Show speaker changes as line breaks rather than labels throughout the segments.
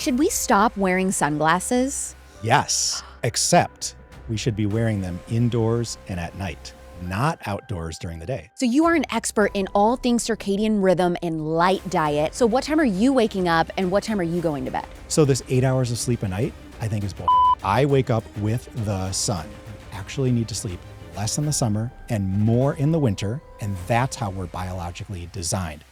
Should we stop wearing sunglasses?
Yes, except we should be wearing them indoors and at night, not outdoors during the day.
So you are an expert in all things circadian rhythm and light diet. So what time are you waking up and what time are you going to bed?
So this 8 hours of sleep a night, I think is bull. I wake up with the sun. Actually need to sleep less in the summer and more in the winter, and that's how we're biologically designed.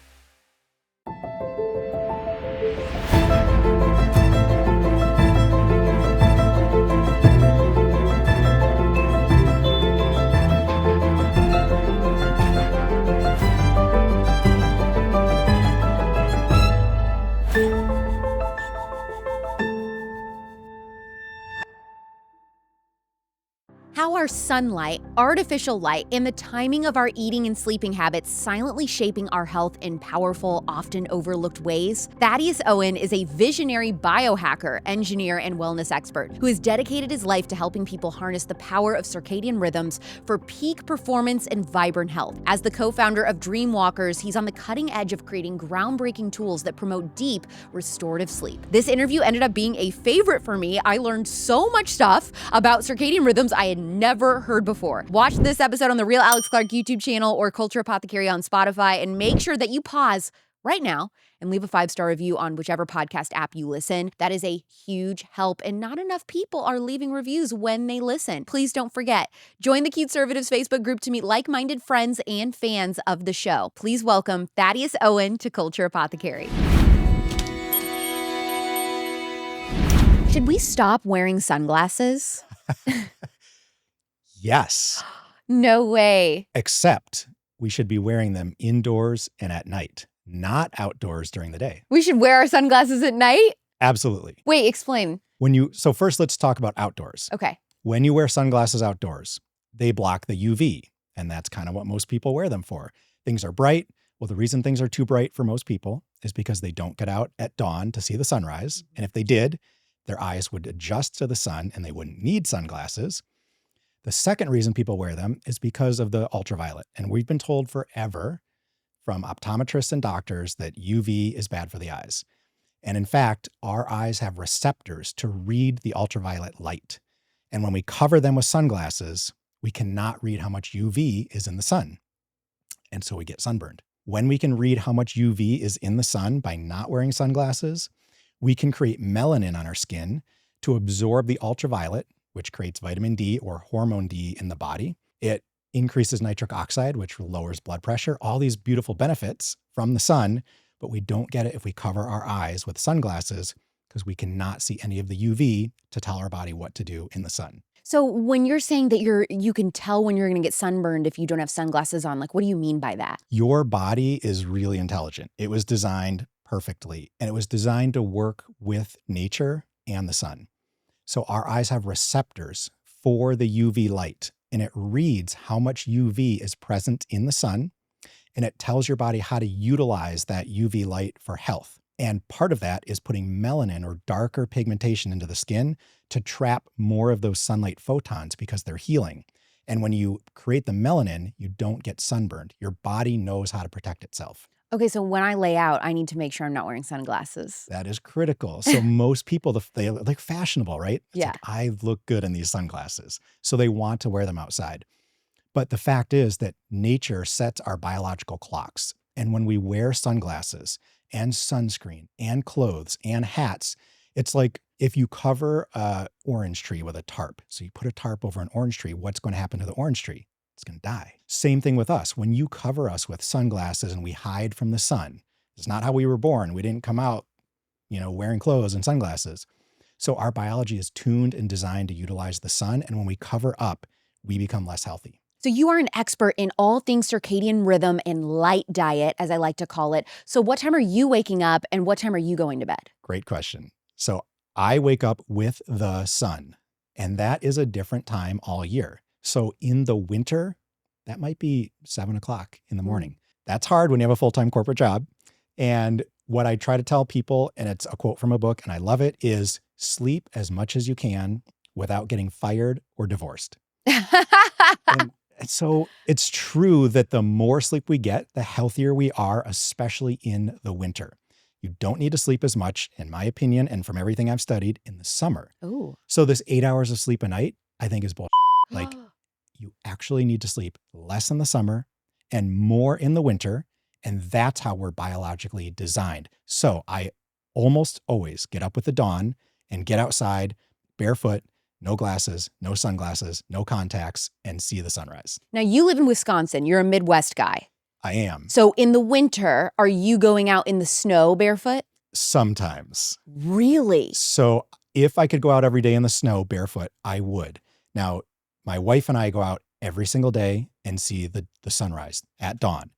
How are sunlight, artificial light, and the timing of our eating and sleeping habits silently shaping our health in powerful, often overlooked ways? Thaddeus Owen is a visionary biohacker, engineer, and wellness expert who has dedicated his life to helping people harness the power of circadian rhythms for peak performance and vibrant health. As the co-founder of DreamWalkerz, he's on the cutting edge of creating groundbreaking tools that promote deep, restorative sleep. This interview ended up being a favorite for me. I learned so much stuff about circadian rhythms I had never heard before. Watch this episode on the Real Alex Clark YouTube channel or Culture Apothecary on Spotify, and make sure that you pause right now and leave a 5-star review on whichever podcast app you listen. That is a huge help, and not enough people are leaving reviews when they listen. Please don't forget, join the Cute Conservatives Facebook group to meet like-minded friends and fans of the show. Please welcome Thaddeus Owen to Culture Apothecary. Should we stop wearing sunglasses?
Yes.
No way.
Except we should be wearing them indoors and at night, not outdoors during the day.
We should wear our sunglasses at night?
Absolutely.
Wait, explain.
So first let's talk about outdoors.
Okay.
When you wear sunglasses outdoors, they block the UV, and that's kind of what most people wear them for. Things are bright. Well, the reason things are too bright for most people is because they don't get out at dawn to see the sunrise. And if they did, their eyes would adjust to the sun and they wouldn't need sunglasses. The second reason people wear them is because of the ultraviolet. And we've been told forever from optometrists and doctors that UV is bad for the eyes. And in fact, our eyes have receptors to read the ultraviolet light. And when we cover them with sunglasses, we cannot read how much UV is in the sun. And so we get sunburned. When we can read how much UV is in the sun by not wearing sunglasses, we can create melanin on our skin to absorb the ultraviolet, which creates vitamin D or hormone D in the body. It increases nitric oxide, which lowers blood pressure, all these beautiful benefits from the sun, but we don't get it if we cover our eyes with sunglasses because we cannot see any of the UV to tell our body what to do in the sun.
So when you're saying that you can tell when you're going to get sunburned if you don't have sunglasses on, like, what do you mean by that?
Your body is really intelligent. It was designed perfectly, and it was designed to work with nature and the sun. So our eyes have receptors for the UV light, and it reads how much UV is present in the sun, and it tells your body how to utilize that UV light for health. And part of that is putting melanin or darker pigmentation into the skin to trap more of those sunlight photons because they're healing. And when you create the melanin, you don't get sunburned. Your body knows how to protect itself.
Okay, so when I lay out, I need to make sure I'm not wearing sunglasses.
That is critical. So most people, they're like fashionable, right? It's
Yeah.
like, I look good in these sunglasses. So they want to wear them outside. But the fact is that nature sets our biological clocks. And when we wear sunglasses and sunscreen and clothes and hats, it's like if you cover an orange tree with a tarp. So you put a tarp over an orange tree, what's going to happen to the orange tree? It's going to die. Same thing with us. When you cover us with sunglasses and we hide from the sun, it's not how we were born. We didn't come out, wearing clothes and sunglasses. So our biology is tuned and designed to utilize the sun. And when we cover up, we become less healthy.
So you are an expert in all things circadian rhythm and light diet, as I like to call it. So what time are you waking up and what time are you going to bed?
Great question. So I wake up with the sun, and that is a different time all year. So in the winter, that might be 7 o'clock in the morning. That's hard when you have a full-time corporate job. And what I try to tell people, and it's a quote from a book, and I love it, is sleep as much as you can without getting fired or divorced. And so it's true that the more sleep we get, the healthier we are, especially in the winter. You don't need to sleep as much, in my opinion, and from everything I've studied, in the summer.
Ooh.
So this 8 hours of sleep a night, I think is bullshit. Like, you actually need to sleep less in the summer and more in the winter. And that's how we're biologically designed. So I almost always get up with the dawn and get outside barefoot, no glasses, no sunglasses, no contacts, and see the sunrise.
Now, you live in Wisconsin. You're a Midwest guy.
I am.
So in the winter, are you going out in the snow barefoot?
Sometimes.
Really?
So if I could go out every day in the snow barefoot, I would. Now, my wife and I go out every single day and see the sunrise at dawn.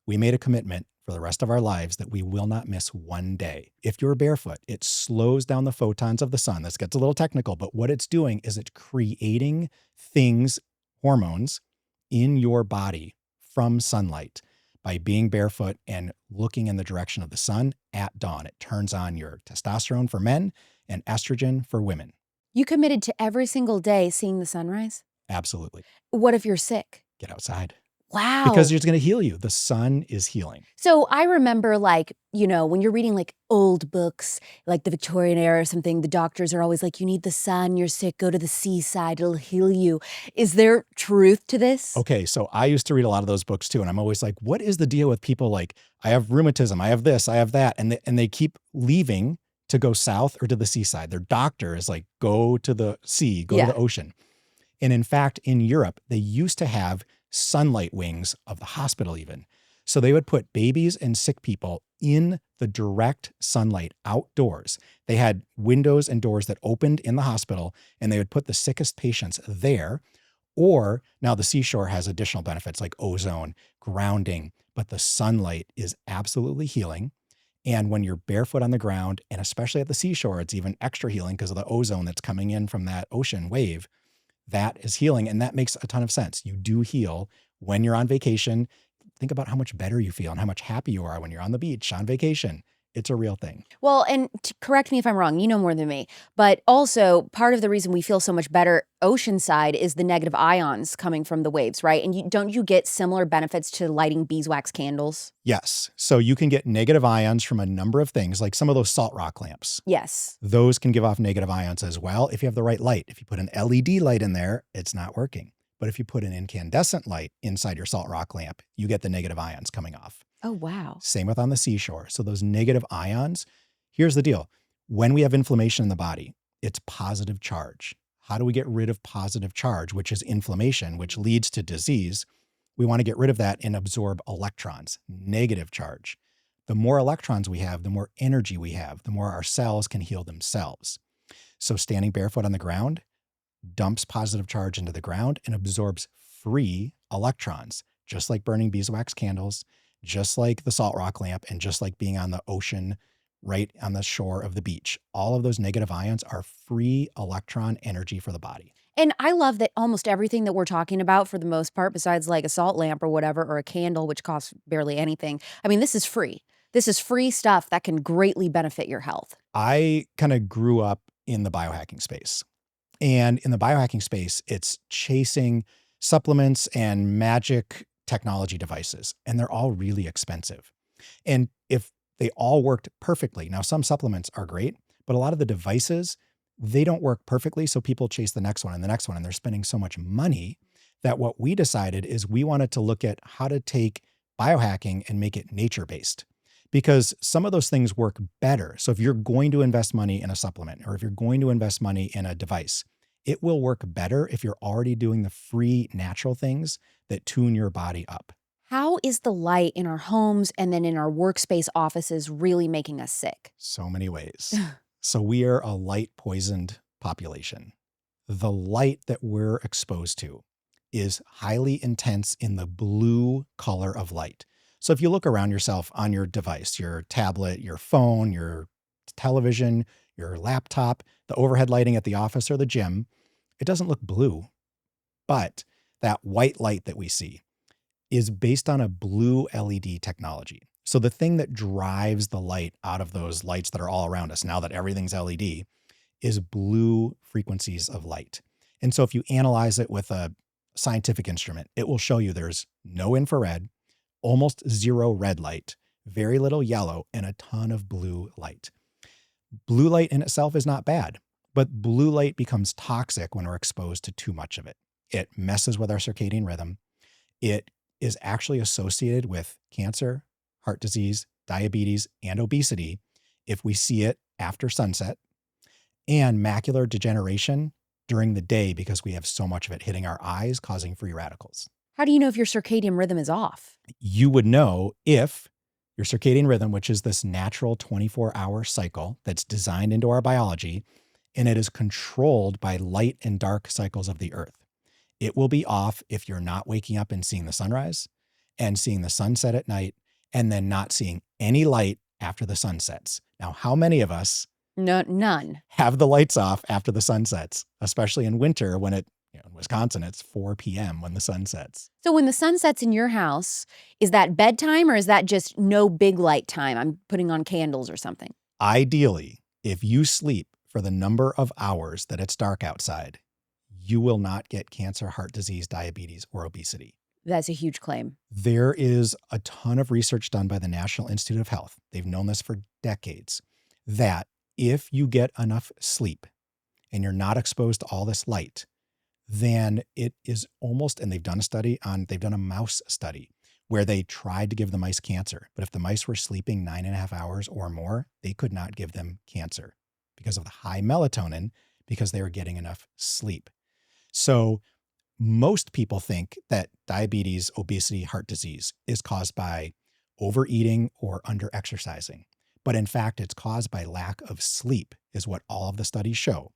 We made a commitment for the rest of our lives that we will not miss one day. If you're barefoot, it slows down the photons of the sun. This gets a little technical, but what it's doing is it's creating things, hormones, in your body from sunlight by being barefoot and looking in the direction of the sun at dawn. It turns on your testosterone for men and estrogen for women.
You committed to every single day seeing the sunrise?
Absolutely.
What if you're sick?
Get outside.
Wow.
Because it's going to heal you. The sun is healing.
So I remember, like, you know, when you're reading like old books, like the Victorian era or something, the doctors are always like, you need the sun, you're sick, go to the seaside, it'll heal you. Is there truth to this?
Okay, so I used to read a lot of those books too, and I'm always like, what is the deal with people like, I have rheumatism, I have this, I have that, and they keep leaving to go south or to the seaside. Their doctor is like, go to the sea, go to the ocean. And in fact, in Europe, they used to have sunlight wings of the hospital even. So they would put babies and sick people in the direct sunlight outdoors. They had windows and doors that opened in the hospital, and they would put the sickest patients there. Or now the seashore has additional benefits like ozone, grounding, but the sunlight is absolutely healing. And when you're barefoot on the ground, and especially at the seashore, it's even extra healing because of the ozone that's coming in from that ocean wave. That is healing. And that makes a ton of sense. You do heal when you're on vacation. Think about how much better you feel and how much happy you are when you're on the beach on vacation. It's a real thing.
Well, and correct me if I'm wrong, you know more than me, but also part of the reason we feel so much better oceanside is the negative ions coming from the waves, right? And don't you get similar benefits to lighting beeswax candles?
Yes. So you can get negative ions from a number of things, like some of those salt rock lamps.
Yes.
Those can give off negative ions as well if you have the right light. If you put an LED light in there, it's not working. But if you put an incandescent light inside your salt rock lamp, you get the negative ions coming off.
Oh, wow.
Same with on the seashore. So those negative ions, here's the deal. When we have inflammation in the body, it's positive charge. How do we get rid of positive charge, which is inflammation, which leads to disease? We want to get rid of that and absorb electrons, negative charge. The more electrons we have, the more energy we have, the more our cells can heal themselves. So standing barefoot on the ground dumps positive charge into the ground and absorbs free electrons, just like burning beeswax candles, just like the salt rock lamp, and just like being on the ocean right on the shore of the beach. All of those negative ions are free electron energy for the body.
And I love that almost everything that we're talking about, for the most part, besides like a salt lamp or whatever, or a candle, which costs barely anything. I mean, this is free. This is free stuff that can greatly benefit your health.
I kind of grew up in the biohacking space. And in the biohacking space, it's chasing supplements and magic technology devices, and they're all really expensive. And if they all worked perfectly, now some supplements are great, but a lot of the devices, they don't work perfectly. So people chase the next one and the next one, and they're spending so much money that what we decided is we wanted to look at how to take biohacking and make it nature-based, because some of those things work better. So if you're going to invest money in a supplement, or if you're going to invest money in a device, it will work better if you're already doing the free natural things that tune your body up.
How is the light in our homes and then in our workspace offices really making us sick?
So many ways. So we are a light poisoned population. The light that we're exposed to is highly intense in the blue color of light. So if you look around yourself on your device, your tablet, your phone, your television, your laptop, the overhead lighting at the office or the gym, it doesn't look blue. But that white light that we see is based on a blue LED technology. So the thing that drives the light out of those lights that are all around us, now that everything's LED, is blue frequencies of light. And so if you analyze it with a scientific instrument, it will show you there's no infrared, almost zero red light, very little yellow, and a ton of blue light. Blue light in itself is not bad, but blue light becomes toxic when we're exposed to too much of it. It messes with our circadian rhythm. It is actually associated with cancer, heart disease, diabetes, and obesity if we see it after sunset, and macular degeneration during the day because we have so much of it hitting our eyes, causing free radicals.
How do you know if your circadian rhythm is off?
You would know if your circadian rhythm, which is this natural 24-hour cycle that's designed into our biology, and it is controlled by light and dark cycles of the earth. It will be off if you're not waking up and seeing the sunrise and seeing the sunset at night and then not seeing any light after the sun sets. Now, how many of us
None.
have the lights off after the sun sets, especially in winter when in Wisconsin, it's 4 p.m. when the sun sets.
So when the sun sets in your house, is that bedtime or is that just no big light time? I'm putting on candles or something.
Ideally, if you sleep for the number of hours that it's dark outside, you will not get cancer, heart disease, diabetes, or obesity.
That's a huge claim.
There is a ton of research done by the National Institute of Health. They've known this for decades, that if you get enough sleep and you're not exposed to all this light, then it is almost, and they've done a mouse study where they tried to give the mice cancer. But if the mice were sleeping 9.5 hours or more, they could not give them cancer because of the high melatonin, because they were getting enough sleep. So most people think that diabetes, obesity, heart disease is caused by overeating or under-exercising. But in fact, it's caused by lack of sleep, is what all of the studies show.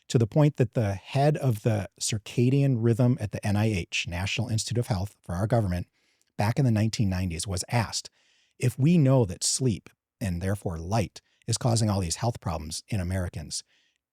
To the point that the head of the circadian rhythm at the NIH, National Institute of Health, for our government, back in the 1990s was asked, if we know that sleep, and therefore light, is causing all these health problems in Americans,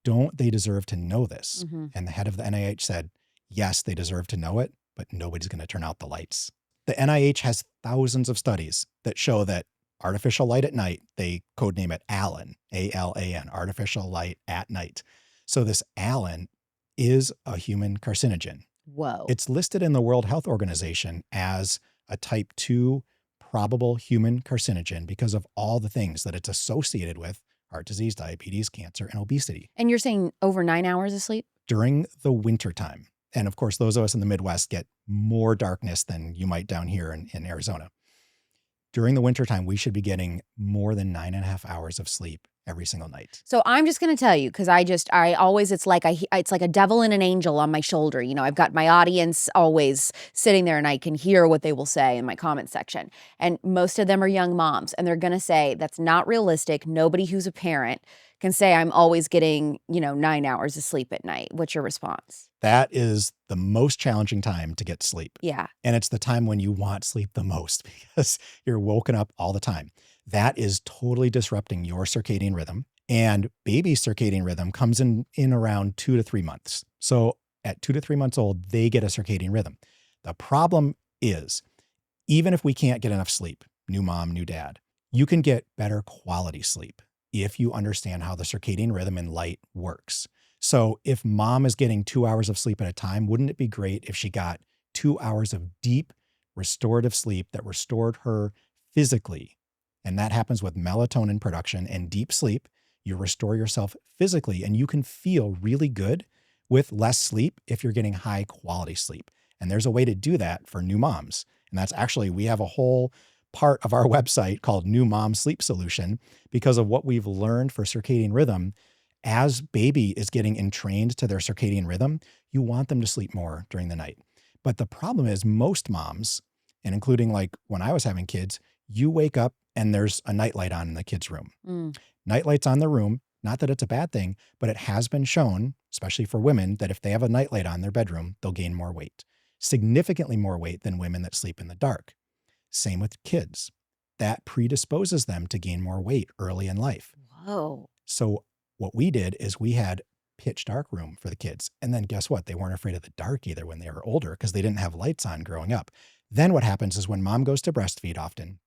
don't they deserve to know this?
Mm-hmm.
And the head of the NIH said, yes, they deserve to know it, but nobody's going to turn out the lights. The NIH has thousands of studies that show that artificial light at night, they codename it ALAN, A-L-A-N, artificial light at night. So this ALAN is a human carcinogen.
Whoa.
It's listed in the World Health Organization as a type 2 probable human carcinogen because of all the things that it's associated with: heart disease, diabetes, cancer, and obesity.
And you're saying over 9 hours of sleep?
During the wintertime. And of course, those of us in the Midwest get more darkness than you might down here in Arizona. During the wintertime, we should be getting more than 9.5 hours of sleep every single night.
So I'm just going to tell you, because it's like a devil and an angel on my shoulder. You know, I've got my audience always sitting there and I can hear what they will say in my comment section. And most of them are young moms, and they're going to say that's not realistic. Nobody who's a parent can say I'm always getting, 9 hours of sleep at night. What's your response?
That is the most challenging time to get sleep.
Yeah.
And it's the time when you want sleep the most because you're woken up all the time. That is totally disrupting your circadian rhythm. And baby's circadian rhythm comes in around 2 to 3 months. So at 2 to 3 months old, they get a circadian rhythm. The problem is, even if we can't get enough sleep, new mom, new dad, you can get better quality sleep if you understand how the circadian rhythm and light works. So if mom is getting 2 hours of sleep at a time, wouldn't it be great if she got 2 hours of deep restorative sleep that restored her physically? And that happens with melatonin production and deep sleep. You restore yourself physically, and you can feel really good with less sleep if you're getting high quality sleep. And there's a way to do that for new moms. And that's actually, we have a whole part of our website called New Mom Sleep Solution because of what we've learned for circadian rhythm. As baby is getting entrained to their circadian rhythm, you want them to sleep more during the night. But the problem is most moms, and including like when I was having kids, you wake up and there's a nightlight on in the kids' room. Nightlight's on the room. Not that it's a bad thing, but it has been shown, especially for women, that if they have a nightlight on their bedroom, they'll gain more weight, significantly more weight than women that sleep in the dark. Same with kids. That predisposes them to gain more weight early in life.
Whoa.
So what we did is we had pitch dark room for the kids. And then guess what? They weren't afraid of the dark either when they were older because they didn't have lights on growing up. Then what happens is when mom goes to breastfeed often,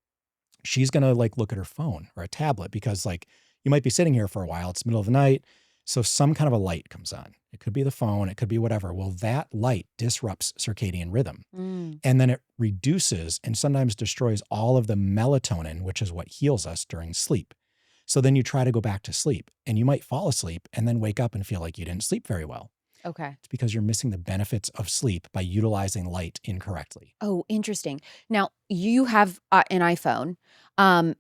she's going to like look at her phone or a tablet because like you might be sitting here for a while. It's middle of the night. So some kind of a light comes on. It could be the phone, it could be whatever. Well, that light disrupts circadian rhythm. And then it reduces and sometimes destroys all of the melatonin, which is what heals us during sleep. So then you try to go back to sleep and you might fall asleep and then wake up and feel like you didn't sleep very well.
Okay.
It's because you're missing the benefits of sleep by utilizing light incorrectly.
Oh, interesting. Now, you have an iPhone.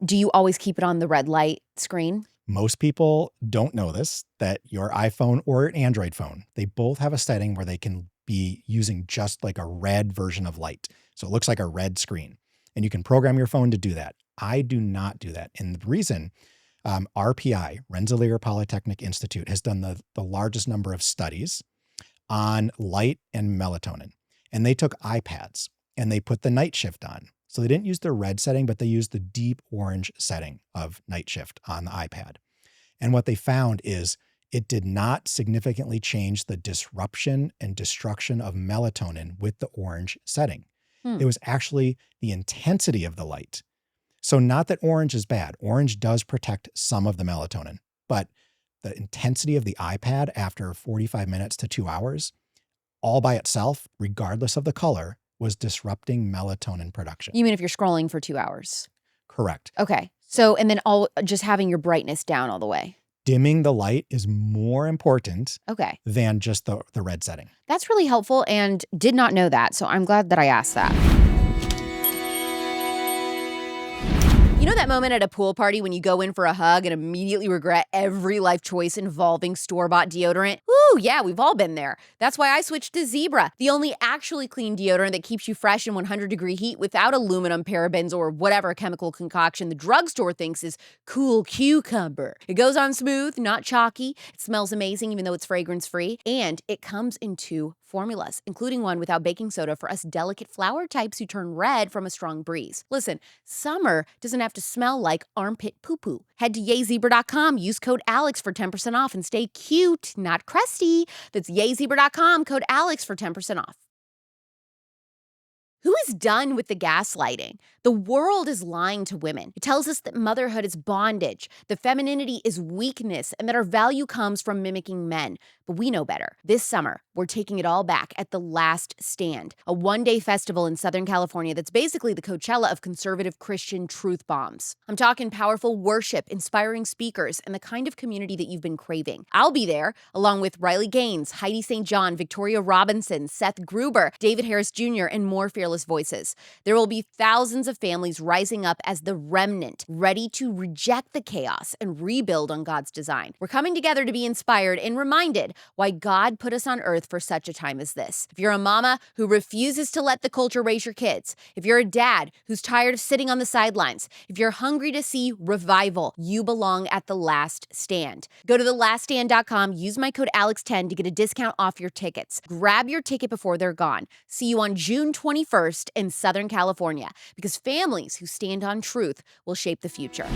Do you always keep it on the red light screen?
Most people don't know this, that your iPhone or an Android phone, they both have a setting where they can be using just like a red version of light. So it looks like a red screen. And you can program your phone to do that. I do not do that. And the reason, RPI, Rensselaer Polytechnic Institute, has done the largest number of studies on light and melatonin. And they took iPads and they put the night shift on. So they didn't use the red setting, but they used the deep orange setting of night shift on the iPad. And what they found is it did not significantly change the disruption and destruction of melatonin with the orange setting. It was actually the intensity of the light. So not that orange is bad. Orange does protect some of the melatonin, but the intensity of the iPad after 45 minutes to 2 hours, all by itself, regardless of the color, was disrupting melatonin production.
You mean if you're scrolling for 2 hours?
Correct.
Okay. So, and then just having your brightness down all the way.
Dimming the light is more important than just the red setting.
That's really helpful and did not know that. So I'm glad that I asked that. You know that moment at a pool party when you go in for a hug and immediately regret every life choice involving store-bought deodorant? Woo, yeah, we've all been there. That's why I switched to Zebra, the only actually clean deodorant that keeps you fresh in 100-degree heat without aluminum, parabens, or whatever chemical concoction the drugstore thinks is cool cucumber. It goes on smooth, not chalky. It smells amazing even though it's fragrance-free. And it comes in 2 formulas, including one without baking soda for us delicate flower types who turn red from a strong breeze. Listen, summer doesn't have to smell like armpit poo-poo. Head to yayzebra.com, use code ALEX for 10% off and stay cute, not crusty. That's yayzebra.com, code ALEX for 10% off. Who is done with the gaslighting? The world is lying to women. It tells us that motherhood is bondage, that femininity is weakness, and that our value comes from mimicking men. But we know better. This summer, we're taking it all back at The Last Stand, a one-day festival in Southern California that's basically the Coachella of conservative Christian truth bombs. I'm talking powerful worship, inspiring speakers, and the kind of community that you've been craving. I'll be there, along with Riley Gaines, Heidi St. John, Victoria Robinson, Seth Gruber, David Harris Jr., and more fearless voices. There will be thousands of families rising up as the remnant, ready to reject the chaos and rebuild on God's design. We're coming together to be inspired and reminded why God put us on earth for such a time as this. If you're a mama who refuses to let the culture raise your kids, if you're a dad who's tired of sitting on the sidelines, if you're hungry to see revival, you belong at The Last Stand. Go to thelaststand.com, use my code ALEX10 to get a discount off your tickets. Grab your ticket before they're gone. See you on June 21st in Southern California, because families who stand on truth will shape the future.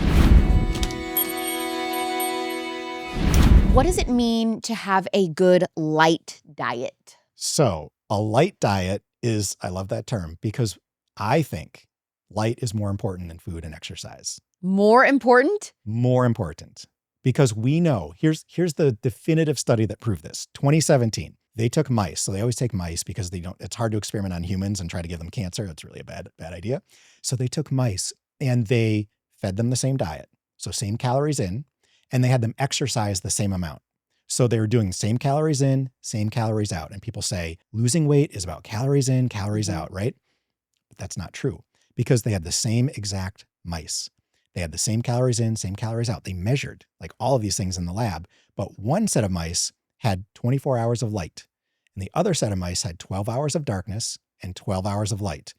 What does it mean to have a good light diet?
So a light diet is, I love that term, because I think light is more important than food and exercise.
More important?
More important. Because we know, here's the definitive study that proved this. 2017, they took mice. So they always take mice because it's hard to experiment on humans and try to give them cancer. That's really a bad idea. So they took mice and they fed them the same diet. So same calories in, and they had them exercise the same amount. So they were doing same calories in, same calories out. And people say losing weight is about calories in, calories out, right? But that's not true, because they had the same exact mice. They had the same calories in, same calories out. They measured like all of these things in the lab, but one set of mice had 24 hours of light, and the other set of mice had 12 hours of darkness and 12 hours of light.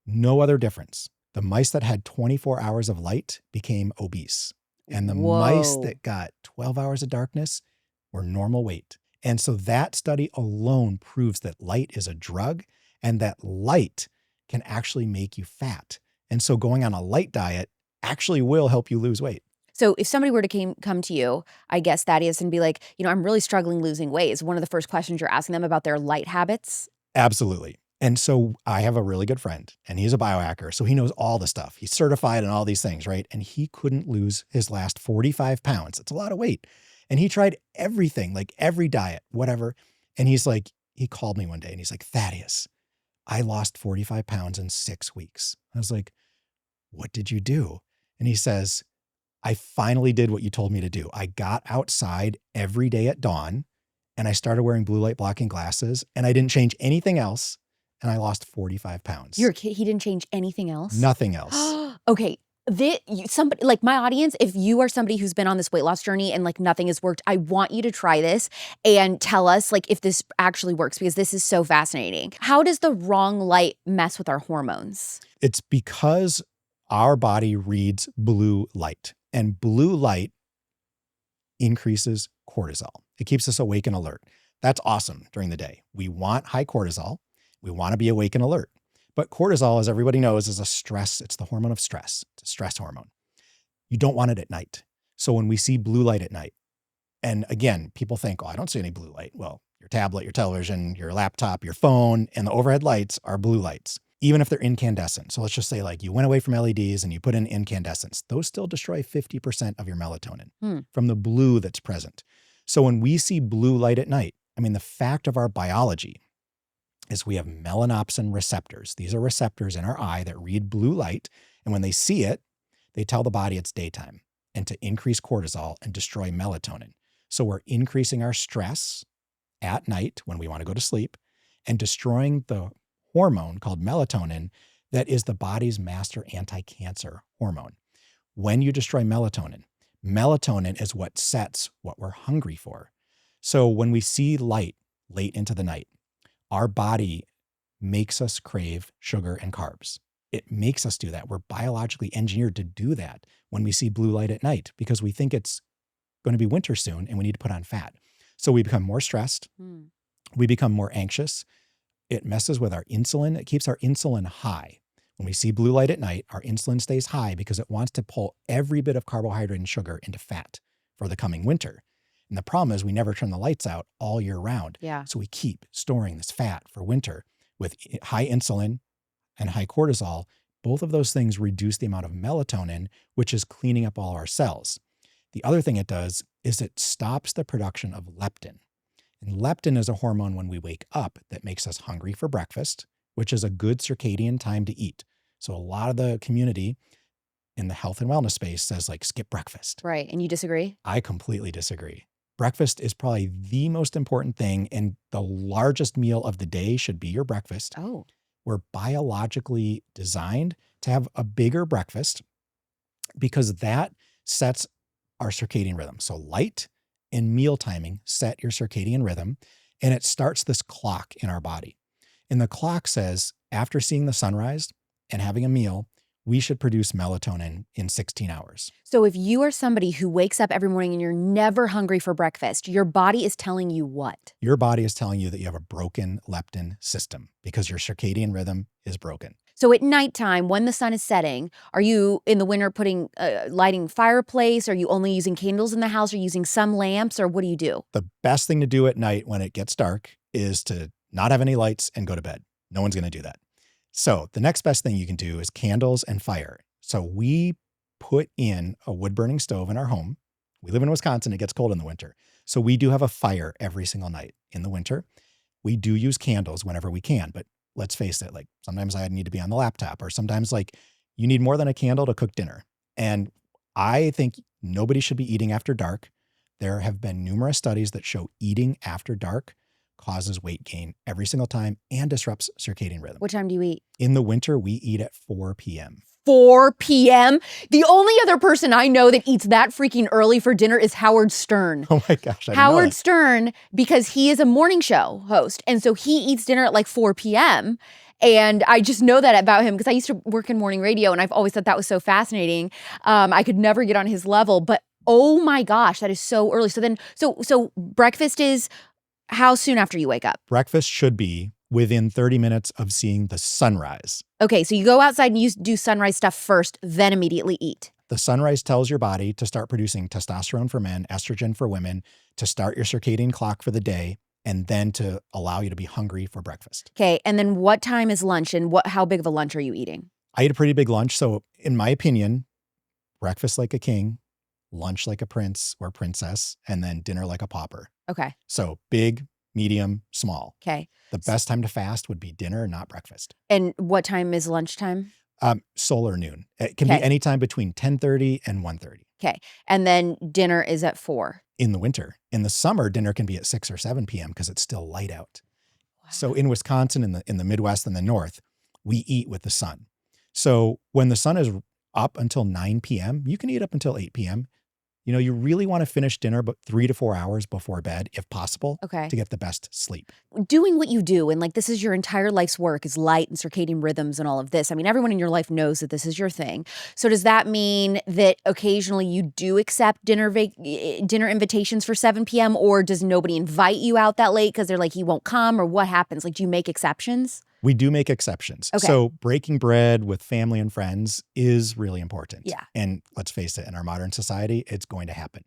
No other difference. The mice that had 24 hours of light became obese, and the mice that got 12 hours of darkness were normal weight. And so that study alone proves that light is a drug and that light can actually make you fat. And so going on a light diet actually will help you lose weight.
So if somebody were to come to you, I guess, Thaddeus, and be like, I'm really struggling losing weight, is one of the first questions you're asking them about their light habits?
Absolutely. And so I have a really good friend, and he's a biohacker. So he knows all the stuff. He's certified in all these things, right? And he couldn't lose his last 45 pounds. It's a lot of weight. And he tried everything, like every diet, whatever. And he's like, he called me one day and he's like, Thaddeus, I lost 45 pounds in 6 weeks. I was like, what did you do? And he says, I finally did what you told me to do. I got outside every day at dawn and I started wearing blue light blocking glasses and I didn't change anything else. And I lost 45 pounds.
Your kid, he didn't change anything else?
Nothing else.
Okay. Somebody like my audience, if you are somebody who's been on this weight loss journey and like nothing has worked, I want you to try this and tell us like if this actually works, because this is so fascinating. How does the wrong light mess with our hormones?
It's because our body reads blue light, and blue light increases cortisol. It keeps us awake and alert. That's awesome during the day. We want high cortisol. We want to be awake and alert. But cortisol, as everybody knows, is it's the hormone of stress. It's a stress hormone. You don't want it at night. So when we see blue light at night, and again, people think, oh, I don't see any blue light. Well, your tablet, your television, your laptop, your phone, and the overhead lights are blue lights, even if they're incandescent. So let's just say like you went away from LEDs and you put in incandescents. Those still destroy 50% of your melatonin from the blue that's present. So when we see blue light at night, I mean, the fact of our biology is we have melanopsin receptors. These are receptors in our eye that read blue light. And when they see it, they tell the body it's daytime and to increase cortisol and destroy melatonin. So we're increasing our stress at night when we want to go to sleep and destroying the hormone called melatonin that is the body's master anti-cancer hormone. When you destroy melatonin, melatonin is what sets what we're hungry for. So when we see light late into the night, our body makes us crave sugar and carbs. It makes us do that. We're biologically engineered to do that when we see blue light at night because we think it's going to be winter soon and we need to put on fat. So we become more stressed. We become more anxious. It messes with our insulin. It keeps our insulin high. When we see blue light at night, our insulin stays high because it wants to pull every bit of carbohydrate and sugar into fat for the coming winter. And the problem is we never turn the lights out all year round.
Yeah.
So we keep storing this fat for winter with high insulin and high cortisol. Both of those things reduce the amount of melatonin, which is cleaning up all our cells. The other thing it does is it stops the production of leptin. And leptin is a hormone when we wake up that makes us hungry for breakfast, which is a good circadian time to eat. So a lot of the community in the health and wellness space says like, skip breakfast.
Right. And you disagree?
I completely disagree. Breakfast is probably the most important thing, and the largest meal of the day should be your breakfast.
Oh.
We're biologically designed to have a bigger breakfast because that sets our circadian rhythm. So light and meal timing set your circadian rhythm, and it starts this clock in our body. And the clock says after seeing the sunrise and having a meal, we should produce melatonin in 16 hours.
So if you are somebody who wakes up every morning and you're never hungry for breakfast, your body is telling you what?
Your body is telling you that you have a broken leptin system because your circadian rhythm is broken.
So at nighttime, when the sun is setting, are you in the winter lighting fireplace? Are you only using candles in the house? Are you using some lamps, or what do you do?
The best thing to do at night when it gets dark is to not have any lights and go to bed. No one's going to do that. So the next best thing you can do is candles and fire. So we put in a wood burning stove in our home. We live in Wisconsin. It gets cold in the winter. So we do have a fire every single night in the winter. We do use candles whenever we can, but let's face it, like sometimes I need to be on the laptop, or sometimes like you need more than a candle to cook dinner. And I think nobody should be eating after dark. There have been numerous studies that show eating after dark causes weight gain every single time and disrupts circadian rhythm.
What time do you eat?
In the winter, we eat at 4 p.m.
4 p.m.? The only other person I know that eats that freaking early for dinner is Howard Stern.
Oh my gosh, I
Howard
know that.
Stern, because he is a morning show host. And so he eats dinner at like 4 p.m. And I just know that about him because I used to work in morning radio and I've always thought that was so fascinating. I could never get on his level, but oh my gosh, that is so early. So then, so breakfast is how soon after you wake up?
Breakfast should be within 30 minutes of seeing the sunrise.
Okay, so you go outside and you do sunrise stuff first, then immediately eat.
The sunrise tells your body to start producing testosterone for men, estrogen for women, to start your circadian clock for the day, and then to allow you to be hungry for breakfast.
Okay, and then what time is lunch and how big of a lunch are you eating?
I eat a pretty big lunch. So in my opinion, breakfast like a king, lunch like a prince or princess, and then dinner like a pauper.
Okay.
So big, medium, small.
Okay.
The best time to fast would be dinner, not breakfast.
And what time is lunchtime?
Solar noon. It can be
Okay.
any time between 10:30 and 1:30
Okay. And then dinner is at 4.
in the winter. In the summer, dinner can be at 6 or 7 p.m. because it's still light out. So in Wisconsin, in the Midwest and the North, we eat with the sun. So when the sun is up until 9 p.m., you can eat up until 8 p.m. You know, you really want to finish dinner but 3 to 4 hours before bed, if possible,
Okay.
to get the best sleep.
Doing what you do, and like this is your entire life's work, is light and circadian rhythms and all of this. I mean, everyone in your life knows that this is your thing. So does that mean that occasionally you do accept dinner invitations for 7 p.m. or does nobody invite you out that late because they're like, he won't come, or what happens? Like, do you make exceptions?
We do make exceptions.
Okay.
So breaking bread with family and friends is really important.
Yeah.
And let's face it, in our modern society, it's going to happen.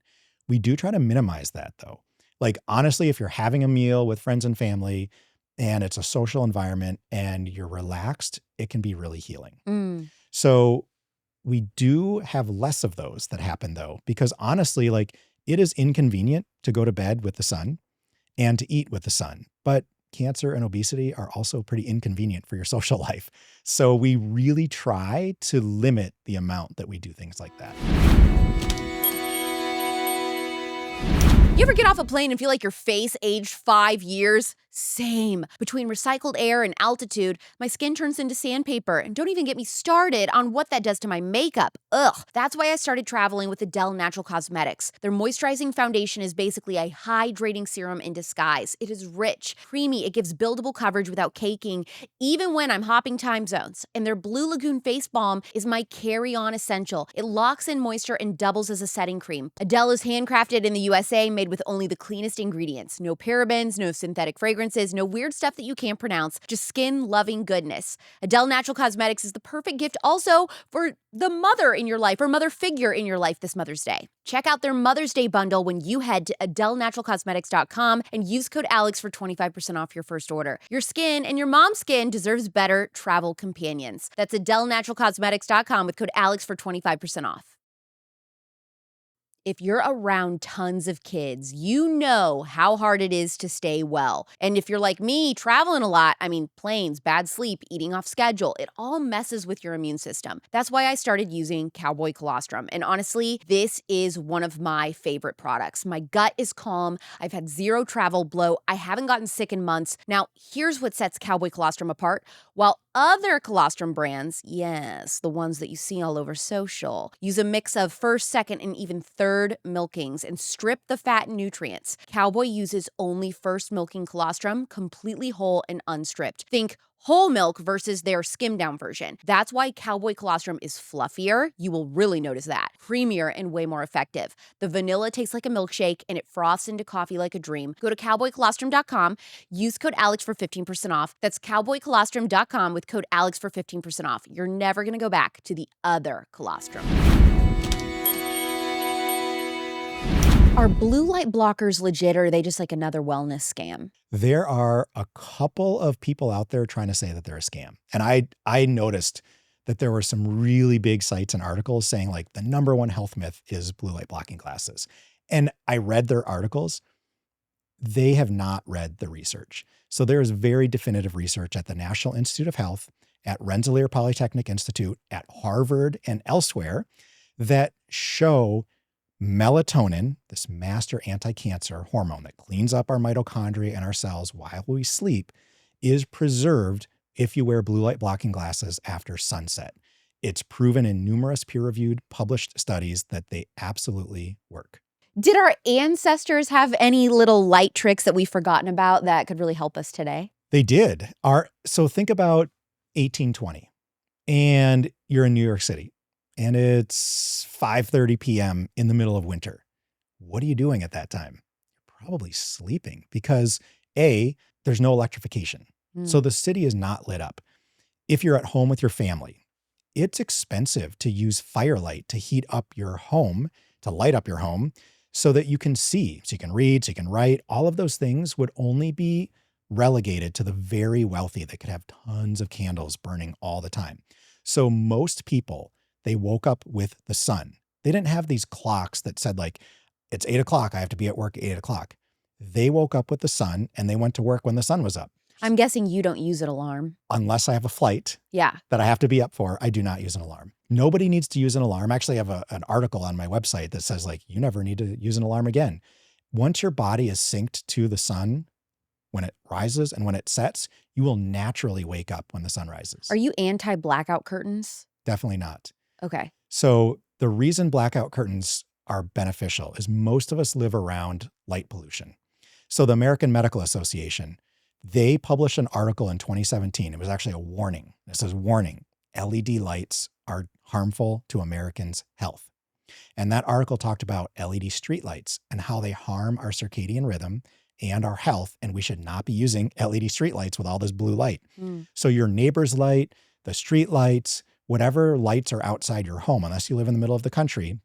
We do try to minimize that though. Like honestly, if you're having a meal with friends and family and it's a social environment and you're relaxed, it can be really healing. So we do have less of those that happen though, because honestly, like it is inconvenient to go to bed with the sun and to eat with the sun, but cancer and obesity are also pretty inconvenient for your social life. So we really try to limit the amount that we do things like that.
You ever get off a plane and feel like your face aged 5 years? Same. Between recycled air and altitude, my skin turns into sandpaper, and don't even get me started on what that does to my makeup. Ugh. That's why I started traveling with Adele Natural Cosmetics. Their moisturizing foundation is basically a hydrating serum in disguise. It is rich, creamy, it gives buildable coverage without caking, even when I'm hopping time zones. And their Blue Lagoon face balm is my carry-on essential. It locks in moisture and doubles as a setting cream. Adele is handcrafted in the USA, made with only the cleanest ingredients. No parabens, no synthetic fragrances, no weird stuff that you can't pronounce, just skin-loving goodness. Adele Natural Cosmetics is the perfect gift also for the mother in your life or mother figure in your life this Mother's Day. Check out their Mother's Day bundle when you head to AdeleNaturalCosmetics.com and use code ALEX for 25% off your first order. Your skin and your mom's skin deserves better travel companions. That's AdeleNaturalCosmetics.com with code ALEX for 25% off. If you're around tons of kids, you know how hard it is to stay well. And if you're like me, traveling a lot, I mean, planes, bad sleep, eating off schedule, it all messes with your immune system. That's why I started using Cowboy Colostrum. And honestly, this is one of my favorite products. My gut is calm. I've had zero travel bloat. I haven't gotten sick in months. Now, here's what sets Cowboy Colostrum apart. While other colostrum brands, yes, the ones that you see all over social, use a mix of first, second, and even third milkings and strip the fat and nutrients, Cowboy uses only first milking colostrum, completely whole and unstripped. Think whole milk versus their skimmed down version. That's why Cowboy Colostrum is fluffier. You will really notice that. Creamier and way more effective. The vanilla tastes like a milkshake and it froths into coffee like a dream. Go to cowboycolostrum.com. Use code ALEX for 15% off. That's cowboycolostrum.com with code ALEX for 15% off. You're never going to go back to the other colostrum. Are blue light blockers legit or are they just like another wellness scam?
There are a couple of people out there trying to say that they're a scam. And I noticed that there were some really big sites and articles saying like the number one health myth is blue light blocking glasses. And I read their articles. They have not read the research. So there is very definitive research at the National Institute of Health, at Rensselaer Polytechnic Institute, at Harvard, and elsewhere that show melatonin, this master anti-cancer hormone that cleans up our mitochondria and our cells while we sleep, is preserved if you wear blue light blocking glasses after sunset. It's proven in numerous peer-reviewed published studies that they absolutely work.
Did our ancestors have any little light tricks that we've forgotten about that could really help us today?
They did. So think about 1820 and you're in New York City and it's 5:30 p.m. in the middle of winter. What are you doing at that time? You're probably sleeping because A, there's no electrification. So the city is not lit up. If you're at home with your family, it's expensive to use firelight to heat up your home, to light up your home so that you can see, so you can read, so you can write. All of those things would only be relegated to the very wealthy that could have tons of candles burning all the time. So most people, they woke up with the sun. They didn't have these clocks that said like, it's 8 o'clock, I have to be at work at 8 o'clock. They woke up with the sun and they went to work when the sun was up.
I'm guessing you don't use an alarm.
Unless I have a flight
Yeah.
that I have to be up for, I do not use an alarm. Nobody needs to use an alarm. Actually, I have an article on my website that says like, you never need to use an alarm again. Once your body is synced to the sun, when it rises and when it sets, you will naturally wake up when the sun rises.
Are you anti-blackout curtains?
Definitely not.
Okay.
So the reason blackout curtains are beneficial is most of us live around light pollution. So the American Medical Association, they published an article in 2017. It was actually a warning. It says, warning, LED lights are harmful to Americans' health. And that article talked about LED streetlights and how they harm our circadian rhythm and our health. And we should not be using LED streetlights with all this blue light. So your neighbor's light, the street lights, whatever lights are outside your home, unless you live in the middle of the country,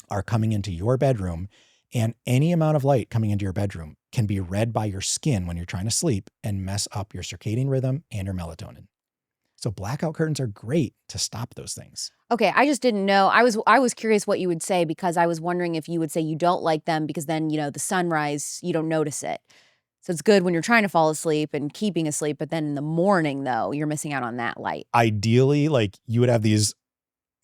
are coming into your bedroom. And any amount of light coming into your bedroom can be read by your skin when you're trying to sleep and mess up your circadian rhythm and your melatonin. So blackout curtains are great to stop those things.
Okay, I just didn't know. I was curious what you would say because I was wondering if you would say you don't like them because then, the sunrise, you don't notice it. So it's good when you're trying to fall asleep and keeping asleep, but then in the morning, though, you're missing out on that light.
Ideally, like you would have these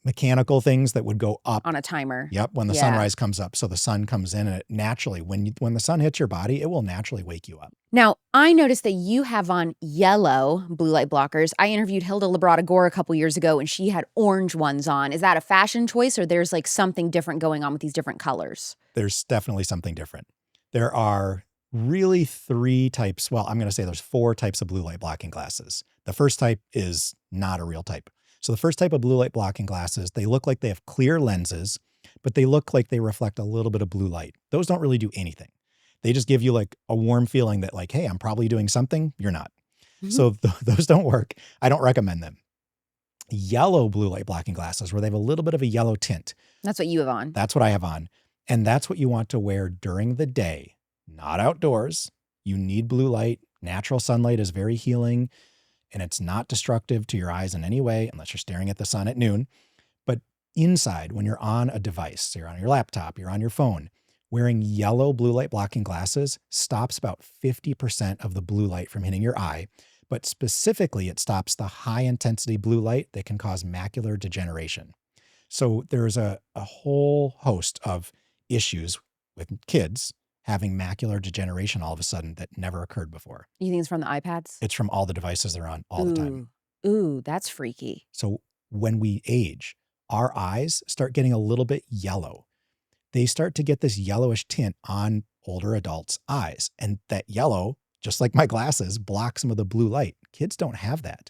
mechanical things that would go up
on a timer.
Yep, when the sunrise comes up. So the sun comes in and it naturally, when the sun hits your body, it will naturally wake you up.
Now, I noticed that you have on yellow blue light blockers. I interviewed Hilda Labrador a couple years ago and she had orange ones on. Is that a fashion choice or there's like something different going on with these different colors?
There's definitely something different. There are really 3 types. Well, I'm going to say there's 4 types of blue light blocking glasses. The first type is not a real type. So the first type of blue light blocking glasses, they look like they have clear lenses, but they look like they reflect a little bit of blue light. Those don't really do anything. They just give you like a warm feeling that like, hey, I'm probably doing something. You're not. So those don't work. I don't recommend them. Yellow blue light blocking glasses where they have a little bit of a yellow tint.
That's what you have on.
That's what I have on. And that's what you want to wear during the day, not outdoors. You need blue light. Natural sunlight is very healing. And it's not destructive to your eyes in any way, unless you're staring at the sun at noon. But inside, when you're on a device, so you're on your laptop, you're on your phone, wearing yellow blue light blocking glasses stops about 50% of the blue light from hitting your eye. But specifically, it stops the high intensity blue light that can cause macular degeneration. So there's a whole host of issues with kids having macular degeneration all of a sudden that never occurred before.
You think it's from the iPads?
It's from all the devices they're on all the time.
Ooh, that's freaky.
So when we age, our eyes start getting a little bit yellow. They start to get this yellowish tint on older adults' eyes. And that yellow, just like my glasses, blocks some of the blue light. Kids don't have that.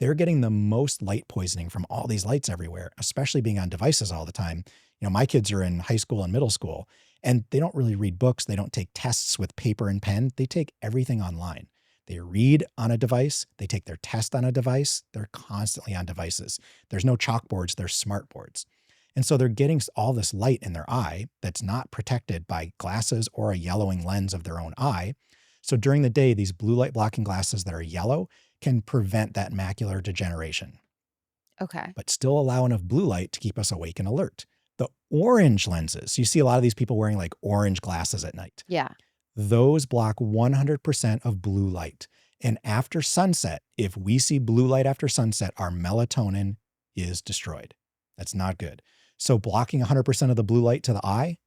They're getting the most light poisoning from all these lights everywhere, especially being on devices all the time. My kids are in high school and middle school. And they don't really read books. They don't take tests with paper and pen. They take everything online. They read on a device. They take their test on a device. They're constantly on devices. There's no chalkboards. There's smart boards. And so they're getting all this light in their eye that's not protected by glasses or a yellowing lens of their own eye. So during the day, these blue light blocking glasses that are yellow can prevent that macular degeneration.
Okay.
But still allow enough blue light to keep us awake and alert. The orange lenses, you see a lot of these people wearing like orange glasses at night.
Yeah.
Those block 100% of blue light. And after sunset, if we see blue light after sunset, our melatonin is destroyed. That's not good. So blocking 100% of the blue light to the eye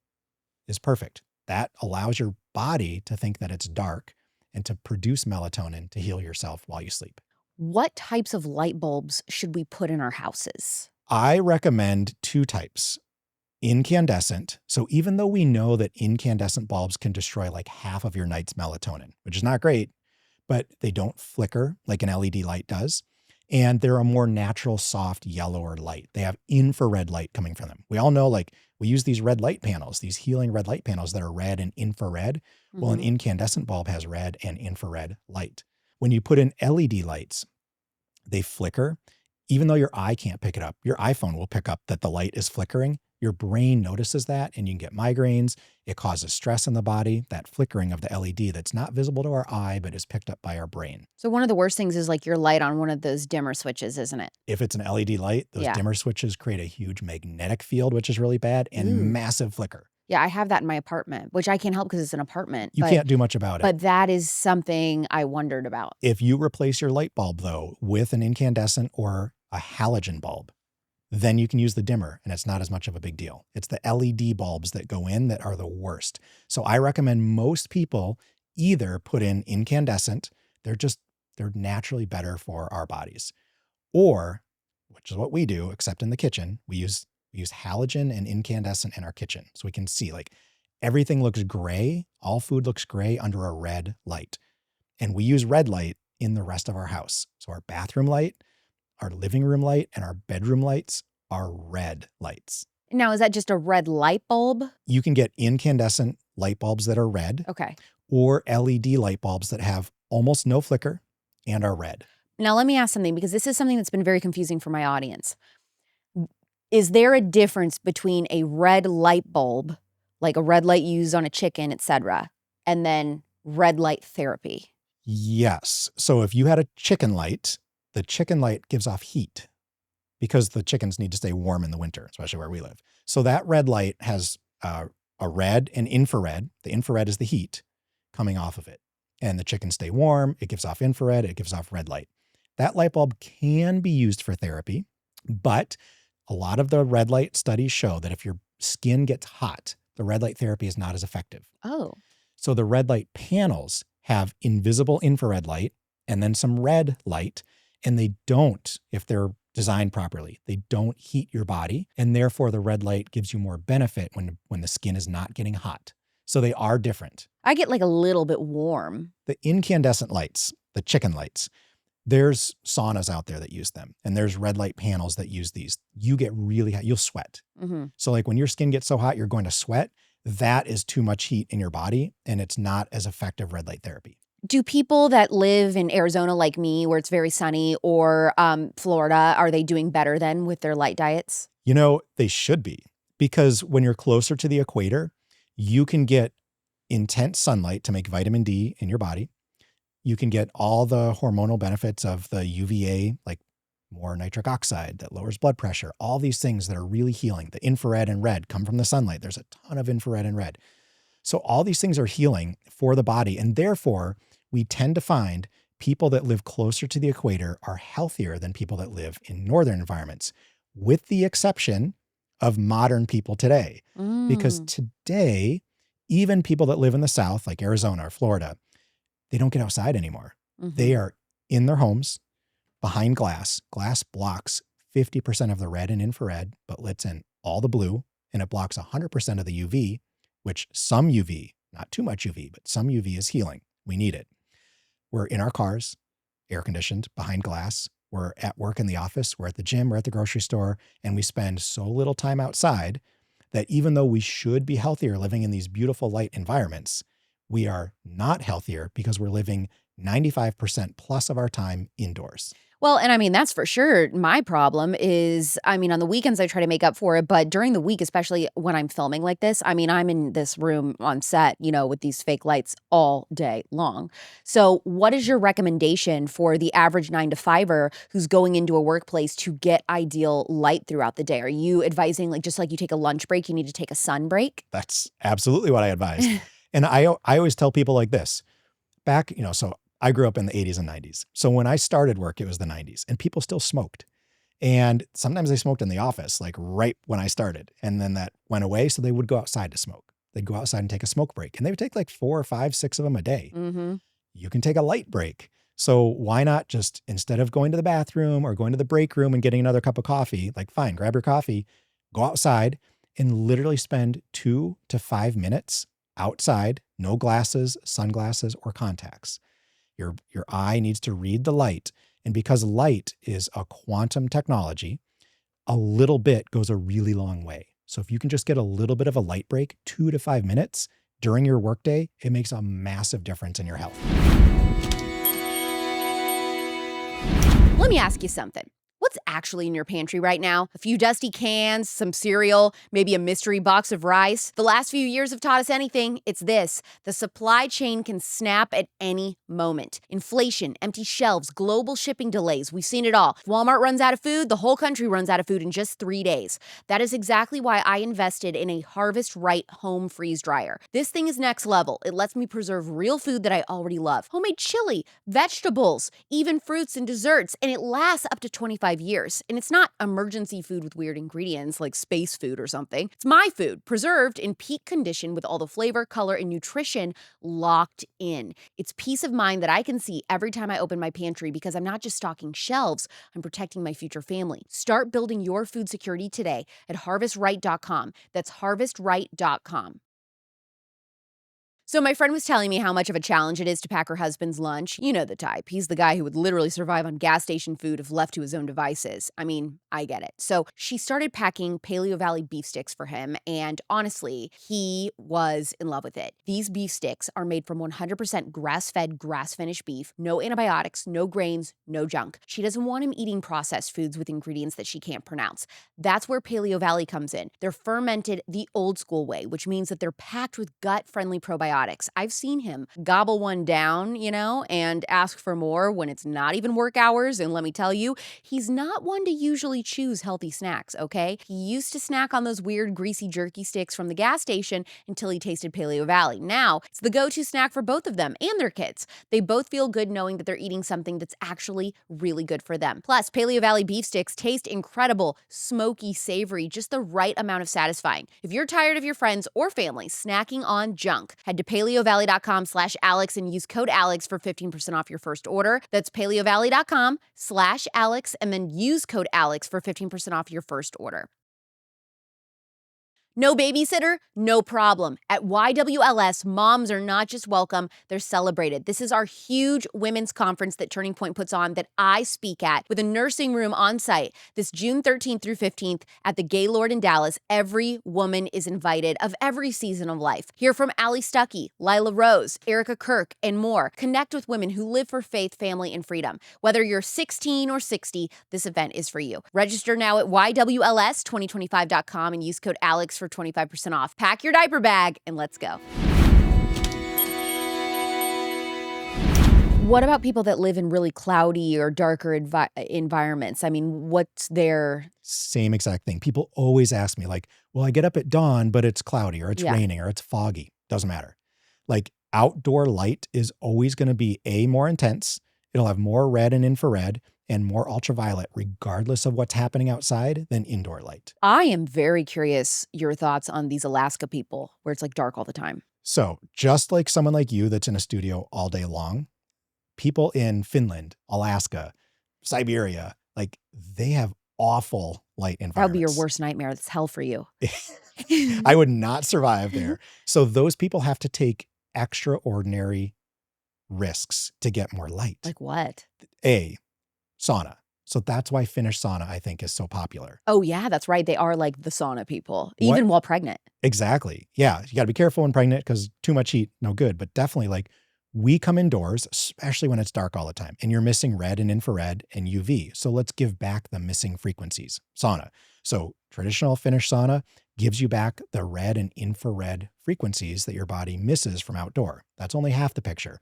is perfect. That allows your body to think that it's dark and to produce melatonin to heal yourself while you sleep.
What types of light bulbs should we put in our houses?
I recommend 2 types. Incandescent. So even though we know that incandescent bulbs can destroy like half of your night's melatonin, which is not great, but they don't flicker like an LED light does. And they're a more natural, soft, yellower light. They have infrared light coming from them. We all know, like, we use these red light panels, these healing red light panels that are red and infrared. Well, an incandescent bulb has red and infrared light. When you put in LED lights, they flicker. Even though your eye can't pick it up, your iPhone will pick up that the light is flickering. Your brain notices that and you can get migraines. It causes stress in the body, that flickering of the LED that's not visible to our eye, but is picked up by our brain.
So one of the worst things is like your light on one of those dimmer switches, isn't it?
If it's an LED light, those dimmer switches create a huge magnetic field, which is really bad, and massive flicker.
Yeah, I have that in my apartment, which I can't help because it's an apartment.
You can't do much about it.
But that is something I wondered about.
If you replace your light bulb, though, with an incandescent or a halogen bulb, then you can use the dimmer and it's not as much of a big deal. It's the LED bulbs that go in that are the worst. So I recommend most people either put in incandescent, they're naturally better for our bodies, or, which is what we do, except in the kitchen, we use halogen and incandescent in our kitchen. So we can see like everything looks gray, all food looks gray under a red light. And we use red light in the rest of our house. So our bathroom light, our living room light, and our bedroom lights are red lights.
Now, is that just a red light bulb?
You can get incandescent light bulbs that are red.
Okay.
Or LED light bulbs that have almost no flicker and are red.
Now, let me ask something, because this is something that's been very confusing for my audience. Is there a difference between a red light bulb, like a red light used on a chicken, etc., and then red light therapy?
Yes. So if you had a chicken light, the chicken light gives off heat because the chickens need to stay warm in the winter, especially where we live. So that red light has a red and infrared. The infrared is the heat coming off of it. And the chickens stay warm. It gives off infrared. It gives off red light. That light bulb can be used for therapy, but a lot of the red light studies show that if your skin gets hot, the red light therapy is not as effective.
Oh.
So the red light panels have invisible infrared light and then some red light, and they don't, if they're designed properly, they don't heat your body. And therefore the red light gives you more benefit when the skin is not getting hot. So they are different.
I get like a little bit warm.
The incandescent lights, the chicken lights, there's saunas out there that use them. And there's red light panels that use these. You get really hot, you'll sweat.
Mm-hmm.
So like when your skin gets so hot, you're going to sweat. That is too much heat in your body, and it's not as effective red light therapy.
Do people that live in Arizona like me, where it's very sunny, or Florida, are they doing better then with their light diets?
You know, they should be, because when you're closer to the equator, you can get intense sunlight to make vitamin D in your body. You can get all the hormonal benefits of the UVA, like more nitric oxide that lowers blood pressure, all these things that are really healing. The infrared and red come from the sunlight. There's a ton of infrared and red. So all these things are healing for the body. And therefore, we tend to find people that live closer to the equator are healthier than people that live in northern environments, with the exception of modern people today. Because today, even people that live in the South, like Arizona or Florida, they don't get outside anymore.
Mm-hmm.
They are in their homes behind glass. Glass blocks 50% of the red and infrared, but lets in all the blue, and it blocks 100% of the UV, which some UV, not too much UV, but some UV is healing. We need it. We're in our cars, air conditioned, behind glass. We're at work in the office. We're at the gym. We're at the grocery store. And we spend so little time outside that even though we should be healthier living in these beautiful light environments, we are not healthier because we're living 95% plus of our time indoors.
Well, and I mean, that's for sure. My problem is, I mean, on the weekends I try to make up for it, but during the week, especially when I'm filming like this, I mean, I'm in this room on set, you know, with these fake lights all day long. So what is your recommendation for the average 9-to-5er who's going into a workplace to get ideal light throughout the day? Are you advising, like, just like you take a lunch break, you need to take a sun break?
That's absolutely what I advise. And I always tell people like this, back, you know, so I grew up in the 80s and 90s. So when I started work, it was the 90s, and people still smoked. And sometimes they smoked in the office, like right when I started. And then that went away. So they would go outside to smoke. They'd go outside and take a smoke break. And they would take like 4 or 5, 6 of them a day.
Mm-hmm.
You can take a light break. So why not just, instead of going to the bathroom or going to the break room and getting another cup of coffee, like fine, grab your coffee, go outside and literally spend 2 to 5 minutes outside, no glasses, sunglasses, or contacts. Your eye needs to read the light. And because light is a quantum technology, a little bit goes a really long way. So if you can just get a little bit of a light break, 2 to 5 minutes during your workday, it makes a massive difference in your health.
Let me ask you something. What's actually in your pantry right now? A few dusty cans, some cereal, maybe a mystery box of rice. The last few years have taught us anything. It's this. The supply chain can snap at any moment. Inflation, empty shelves, global shipping delays. We've seen it all. If Walmart runs out of food, the whole country runs out of food in just 3 days. That is exactly why I invested in a Harvest Right home freeze dryer. This thing is next level. It lets me preserve real food that I already love. Homemade chili, vegetables, even fruits and desserts, and it lasts up to 25 years. And it's not emergency food with weird ingredients like space food or something. It's my food, preserved in peak condition with all the flavor, color, and nutrition locked in. It's peace of mind that I can see every time I open my pantry because I'm not just stocking shelves, I'm protecting my future family. Start building your food security today at harvestright.com. That's harvestright.com. So my friend was telling me how much of a challenge it is to pack her husband's lunch. You know the type. He's the guy who would literally survive on gas station food if left to his own devices. I mean, I get it. So she started packing Paleo Valley beef sticks for him, and honestly, he was in love with it. These beef sticks are made from 100% grass-fed, grass-finished beef, no antibiotics, no grains, no junk. She doesn't want him eating processed foods with ingredients that she can't pronounce. That's where Paleo Valley comes in. They're fermented the old school way, which means that they're packed with gut-friendly probiotics. I've seen him gobble one down, and ask for more when it's not even work hours. And let me tell you, he's not one to usually choose healthy snacks, okay? He used to snack on those weird greasy jerky sticks from the gas station until he tasted Paleo Valley. Now, it's the go-to snack for both of them and their kids. They both feel good knowing that they're eating something that's actually really good for them. Plus, Paleo Valley beef sticks taste incredible, smoky, savory, just the right amount of satisfying. If you're tired of your friends or family snacking on junk, head to paleovalley.com/Alex and use code Alex for 15% off your first order. That's paleovalley.com/Alex and then use code Alex for 15% off your first order. No babysitter? No problem. At YWLS, moms are not just welcome, they're celebrated. This is our huge women's conference that Turning Point puts on that I speak at with a nursing room on site. This June 13th through 15th at the Gaylord in Dallas, every woman is invited of every season of life. Hear from Allie Stuckey, Lila Rose, Erica Kirk, and more. Connect with women who live for faith, family, and freedom. Whether you're 16 or 60, this event is for you. Register now at YWLS2025.com and use code Alex for 25% off. Pack your diaper bag and let's go. What about people that live in really cloudy or darker environments? I mean, what's their...
Same exact thing. People always ask me like, well, I get up at dawn, but it's cloudy or it's raining or it's foggy. Doesn't matter. Like outdoor light is always going to be more intense. It'll have more red and infrared and more ultraviolet, regardless of what's happening outside, than indoor light.
I am very curious your thoughts on these Alaska people where it's like dark all the time.
So just like someone like you that's in a studio all day long, people in Finland, Alaska, Siberia, like they have awful light environments.
That would be your worst nightmare. That's hell for you.
I would not survive there. So those people have to take extraordinary risks to get more light.
Like what?
Sauna. So that's why Finnish sauna, I think, is so popular.
Oh, yeah, that's right. They are like the sauna people, even while pregnant.
Exactly. Yeah. You got to be careful when pregnant because too much heat, no good. But definitely like we come indoors, especially when it's dark all the time and you're missing red and infrared and UV. So let's give back the missing frequencies. Sauna. So traditional Finnish sauna gives you back the red and infrared frequencies that your body misses from outdoor. That's only half the picture.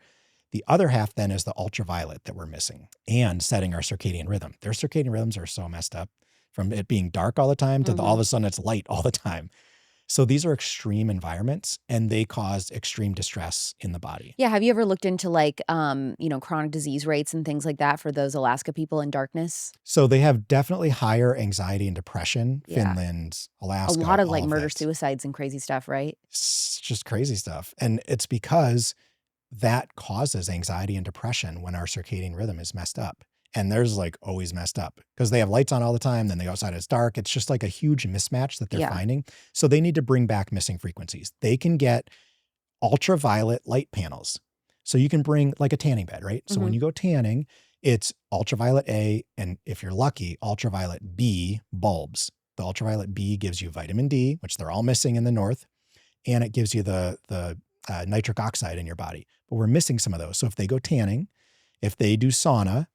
The other half then is the ultraviolet that we're missing and setting our circadian rhythm. Their circadian rhythms are so messed up from it being dark all the time to all of a sudden it's light all the time. So these are extreme environments and they cause extreme distress in the body.
Yeah. Have you ever looked into like, chronic disease rates and things like that for those Alaska people in darkness?
So they have definitely higher anxiety and depression. Yeah. Finland, Alaska.
A lot of like murder, suicides and crazy stuff, right?
It's just crazy stuff. And it's because that causes anxiety and depression when our circadian rhythm is messed up. And theirs like always messed up because they have lights on all the time. Then they go outside, it's dark. It's just like a huge mismatch that they're finding. So they need to bring back missing frequencies. They can get ultraviolet light panels. So you can bring like a tanning bed, right? So when you go tanning, it's ultraviolet A, and if you're lucky, ultraviolet B bulbs. The ultraviolet B gives you vitamin D, which they're all missing in the north. And it gives you the nitric oxide in your body. But we're missing some of those. So if they go tanning, if they do sauna,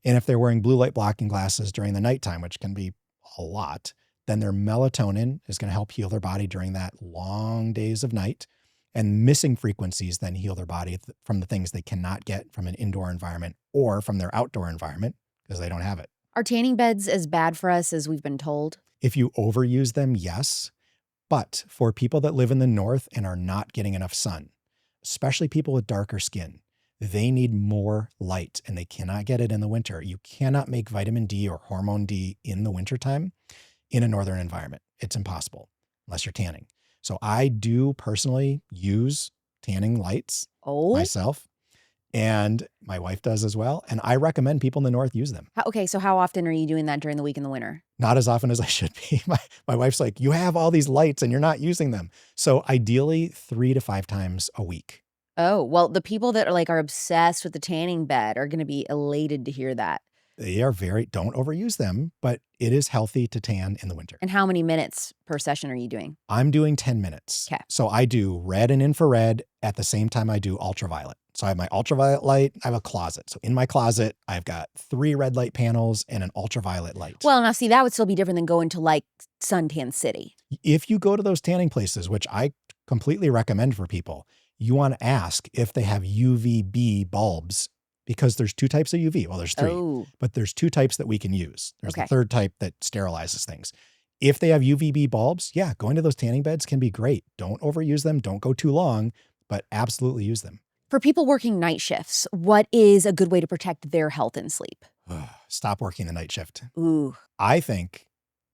And if they're wearing blue light blocking glasses during the nighttime, which can be a lot, then their melatonin is going to help heal their body during that long days of night. And missing frequencies then heal their body from the things they cannot get from an indoor environment or from their outdoor environment because they don't have it.
Are tanning beds as bad for us as we've been told?
If you overuse them, yes. But for people that live in the north and are not getting enough sun, especially people with darker skin, they need more light and they cannot get it in the winter. You cannot make vitamin D or hormone D in the wintertime in a northern environment. It's impossible unless you're tanning. So I do personally use tanning lights myself, and my wife does as well. And I recommend people in the north use them.
Okay, so how often are you doing that during the week in the winter?
Not as often as I should be. My wife's like, you have all these lights and you're not using them. So ideally 3 to 5 times a week.
Oh, well, the people that are obsessed with the tanning bed are going to be elated to hear that.
They are don't overuse them, but it is healthy to tan in the winter.
And how many minutes per session are you doing?
I'm doing 10 minutes.
Okay.
So I do red and infrared at the same time I do ultraviolet. So I have my ultraviolet light. I have a closet. So in my closet, I've got 3 red light panels and an ultraviolet light.
Well, now see, that would still be different than going to Suntan City.
If you go to those tanning places, which I completely recommend for people, you want to ask if they have UVB bulbs, because there's 2 types of UV. Well, there's 3, but there's 2 types that we can use. There's the third type that sterilizes things. If they have UVB bulbs, yeah, going to those tanning beds can be great. Don't overuse them. Don't go too long, but absolutely use them.
For people working night shifts, what is a good way to protect their health and sleep?
Stop working the night shift.
Ooh.
I think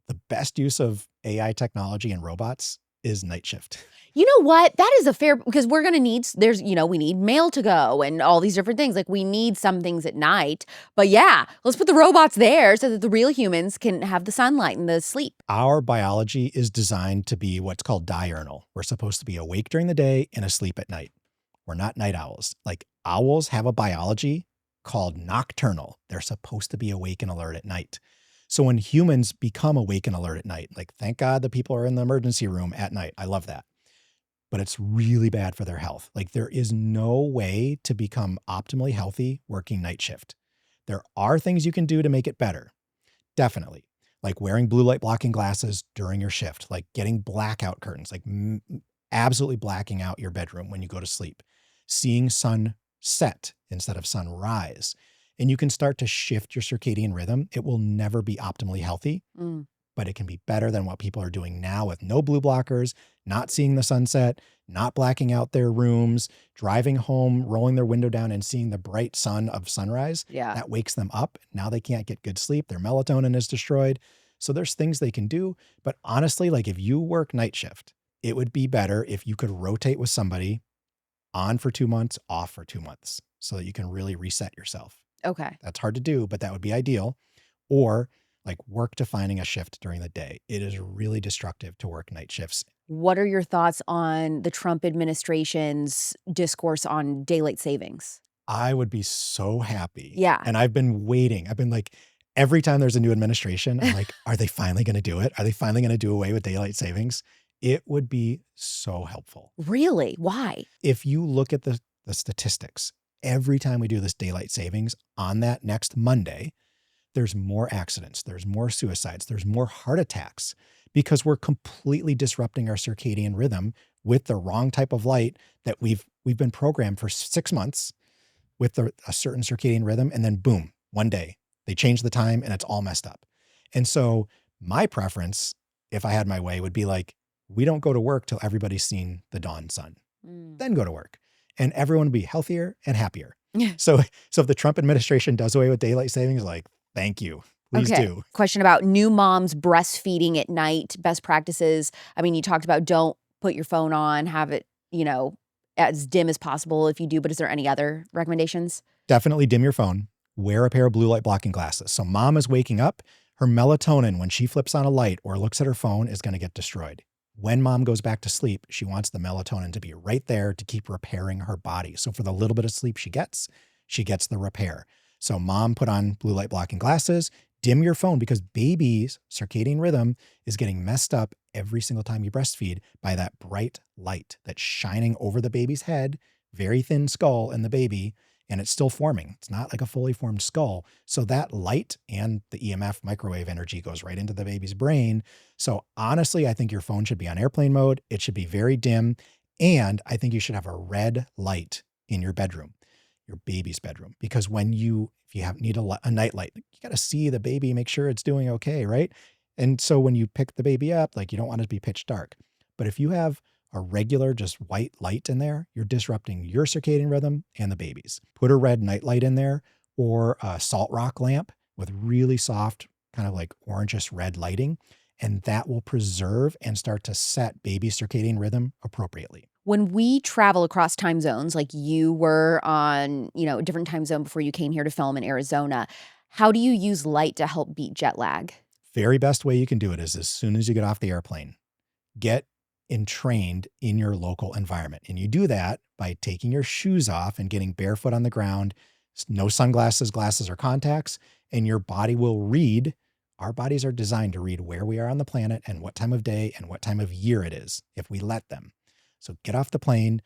the best use of AI technology and robots is night shift.
You know what? That is a fair, because we're going to need, we need mail to go and all these different things. We need some things at night. But yeah, let's put the robots there so that the real humans can have the sunlight and the sleep.
Our biology is designed to be what's called diurnal. We're supposed to be awake during the day and asleep at night. We're not night owls. Owls have a biology called nocturnal. They're supposed to be awake and alert at night. So when humans become awake and alert at night, thank God the people are in the emergency room at night. I love that. But it's really bad for their health. There is no way to become optimally healthy working night shift. There are things you can do to make it better. Definitely. Like wearing blue light blocking glasses during your shift, getting blackout curtains, absolutely blacking out your bedroom when you go to sleep, seeing sunset instead of sunrise. And you can start to shift your circadian rhythm. It will never be optimally healthy, but it can be better than what people are doing now with no blue blockers, not seeing the sunset, not blacking out their rooms, driving home, rolling their window down and seeing the bright sun of sunrise.
Yeah.
That wakes them up. Now they can't get good sleep. Their melatonin is destroyed. So there's things they can do. But honestly, if you work night shift, it would be better if you could rotate with somebody on for 2 months, off for 2 months, so that you can really reset yourself.
Okay.
That's hard to do, but that would be ideal. Or work to finding a shift during the day. It is really destructive to work night shifts.
What are your thoughts on the Trump administration's discourse on daylight savings?
I would be so happy.
Yeah.
And I've been waiting. I've been every time there's a new administration, I'm are they finally going to do it? Are they finally going to do away with daylight savings? It would be so helpful.
Really? Why?
If you look at the statistics, every time we do this daylight savings on that next Monday, there's more accidents, there's more suicides, there's more heart attacks, because we're completely disrupting our circadian rhythm with the wrong type of light that we've been programmed for 6 months with a certain circadian rhythm. And then boom, one day they change the time and it's all messed up. And so my preference, if I had my way, would be we don't go to work till everybody's seen the dawn sun, then go to work, and everyone would be healthier and happier.
Yeah.
So if the Trump administration does away with daylight savings, thank you. Please do.
Question about new moms breastfeeding at night, best practices. I mean, you talked about don't put your phone on, have it, as dim as possible if you do, but is there any other recommendations?
Definitely dim your phone. Wear a pair of blue light blocking glasses. So mom is waking up, her melatonin, when she flips on a light or looks at her phone, is going to get destroyed. When mom goes back to sleep, she wants the melatonin to be right there to keep repairing her body. So for the little bit of sleep she gets the repair. So mom, put on blue light blocking glasses, dim your phone, because baby's circadian rhythm is getting messed up every single time you breastfeed by that bright light that's shining over the baby's head, very thin skull in the baby, and it's still forming. It's not like a fully formed skull. So that light and the EMF microwave energy goes right into the baby's brain. So honestly, I think your phone should be on airplane mode. It should be very dim. And I think you should have a red light in your bedroom, your baby's bedroom, because if you need a night light, you got to see the baby, make sure it's doing okay, right? And so when you pick the baby up, like you don't want it to be pitch dark. But if you have a regular, just white light in there, you're disrupting your circadian rhythm and the baby's. Put a red night light in there or a salt rock lamp with really soft, kind of like orangish red lighting, and that will preserve and start to set baby's circadian rhythm appropriately.
When we travel across time zones, like you were on, a different time zone before you came here to film in Arizona, how do you use light to help beat jet lag?
Very best way you can do it is as soon as you get off the airplane, get entrained in your local environment. And you do that by taking your shoes off and getting barefoot on the ground, no sunglasses, glasses, or contacts, and your body will read. Our bodies are designed to read where we are on the planet and what time of day and what time of year it is, if we let them. So get off the plane,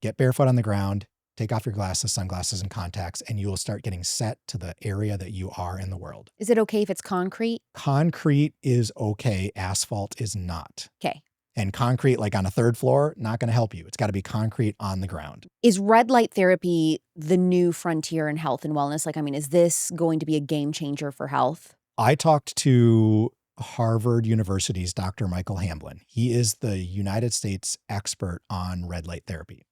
get barefoot on the ground, take off your glasses, sunglasses, and contacts, and you will start getting set to the area that you are in the world.
Is it okay if it's concrete?
Concrete is okay. Asphalt is not.
Okay.
And concrete, like on a third floor, not going to help you. It's got to be concrete on the ground.
Is red light therapy the new frontier in health and wellness? Is this going to be a game changer for health?
I talked to Harvard University's Dr. Michael Hamblin. He is the United States expert on red light therapy.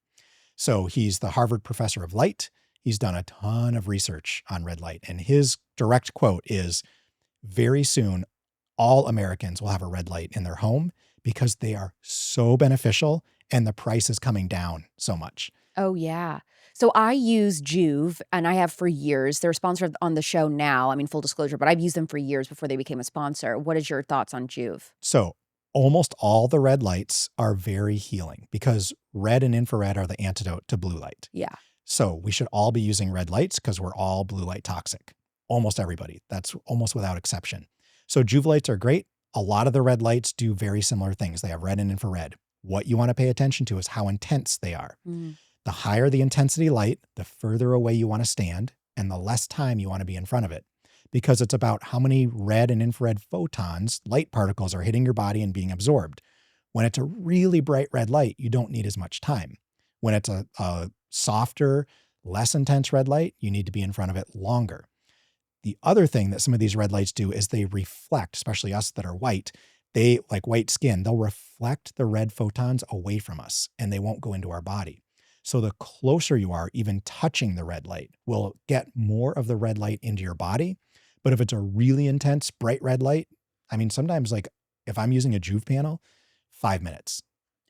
So he's the Harvard professor of light. He's done a ton of research on red light. And his direct quote is, very soon, all Americans will have a red light in their home because they are so beneficial and the price is coming down so much.
Oh, yeah. So I use Juve, and I have for years. They're a sponsor on the show now. Full disclosure, but I've used them for years before they became a sponsor. What is your thoughts on Juve?
So almost all the red lights are very healing because red and infrared are the antidote to blue light.
Yeah.
So we should all be using red lights because we're all blue light toxic. Almost everybody. That's almost without exception. So Juve lights are great. A lot of the red lights do very similar things. They have red and infrared. What you want to pay attention to is how intense they are.
Mm.
The higher the intensity light, the further away you want to stand and the less time you want to be in front of it, because it's about how many red and infrared photons, light particles, are hitting your body and being absorbed. When it's a really bright red light, you don't need as much time. When it's a softer, less intense red light, you need to be in front of it longer. The other thing that some of these red lights do is they reflect, especially us that are white. They, like white skin, they'll reflect the red photons away from us and they won't go into our body. So the closer you are, even touching the red light will get more of the red light into your body. But if it's a really intense, bright red light, sometimes like if I'm using a Juve panel, 5 minutes.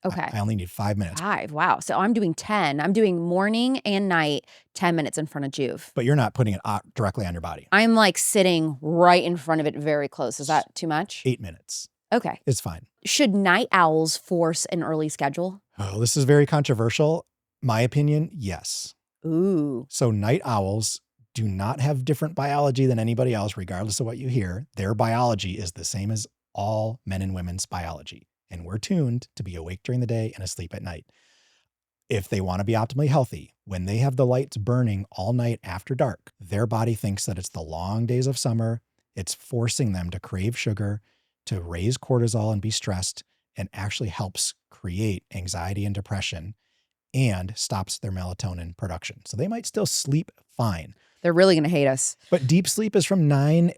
Okay.
I only need 5 minutes.
5. Wow. So I'm doing 10. I'm doing morning and night, 10 minutes in front of Juve.
But you're not putting it directly on your body.
I'm like sitting right in front of it very close. Is that too much?
8 minutes.
Okay.
It's fine.
Should night owls force an early schedule?
Oh, this is very controversial. My opinion, yes.
Ooh.
So night owls do not have different biology than anybody else, regardless of what you hear. Their biology is the same as all men and women's biology. And we're tuned to be awake during the day and asleep at night. If they want to be optimally healthy, when they have the lights burning all night after dark, their body thinks that it's the long days of summer. It's forcing them to crave sugar, to raise cortisol and be stressed, and actually helps create anxiety and depression and stops their melatonin production. So they might still sleep fine.
They're really going to hate us.
But deep sleep is from 9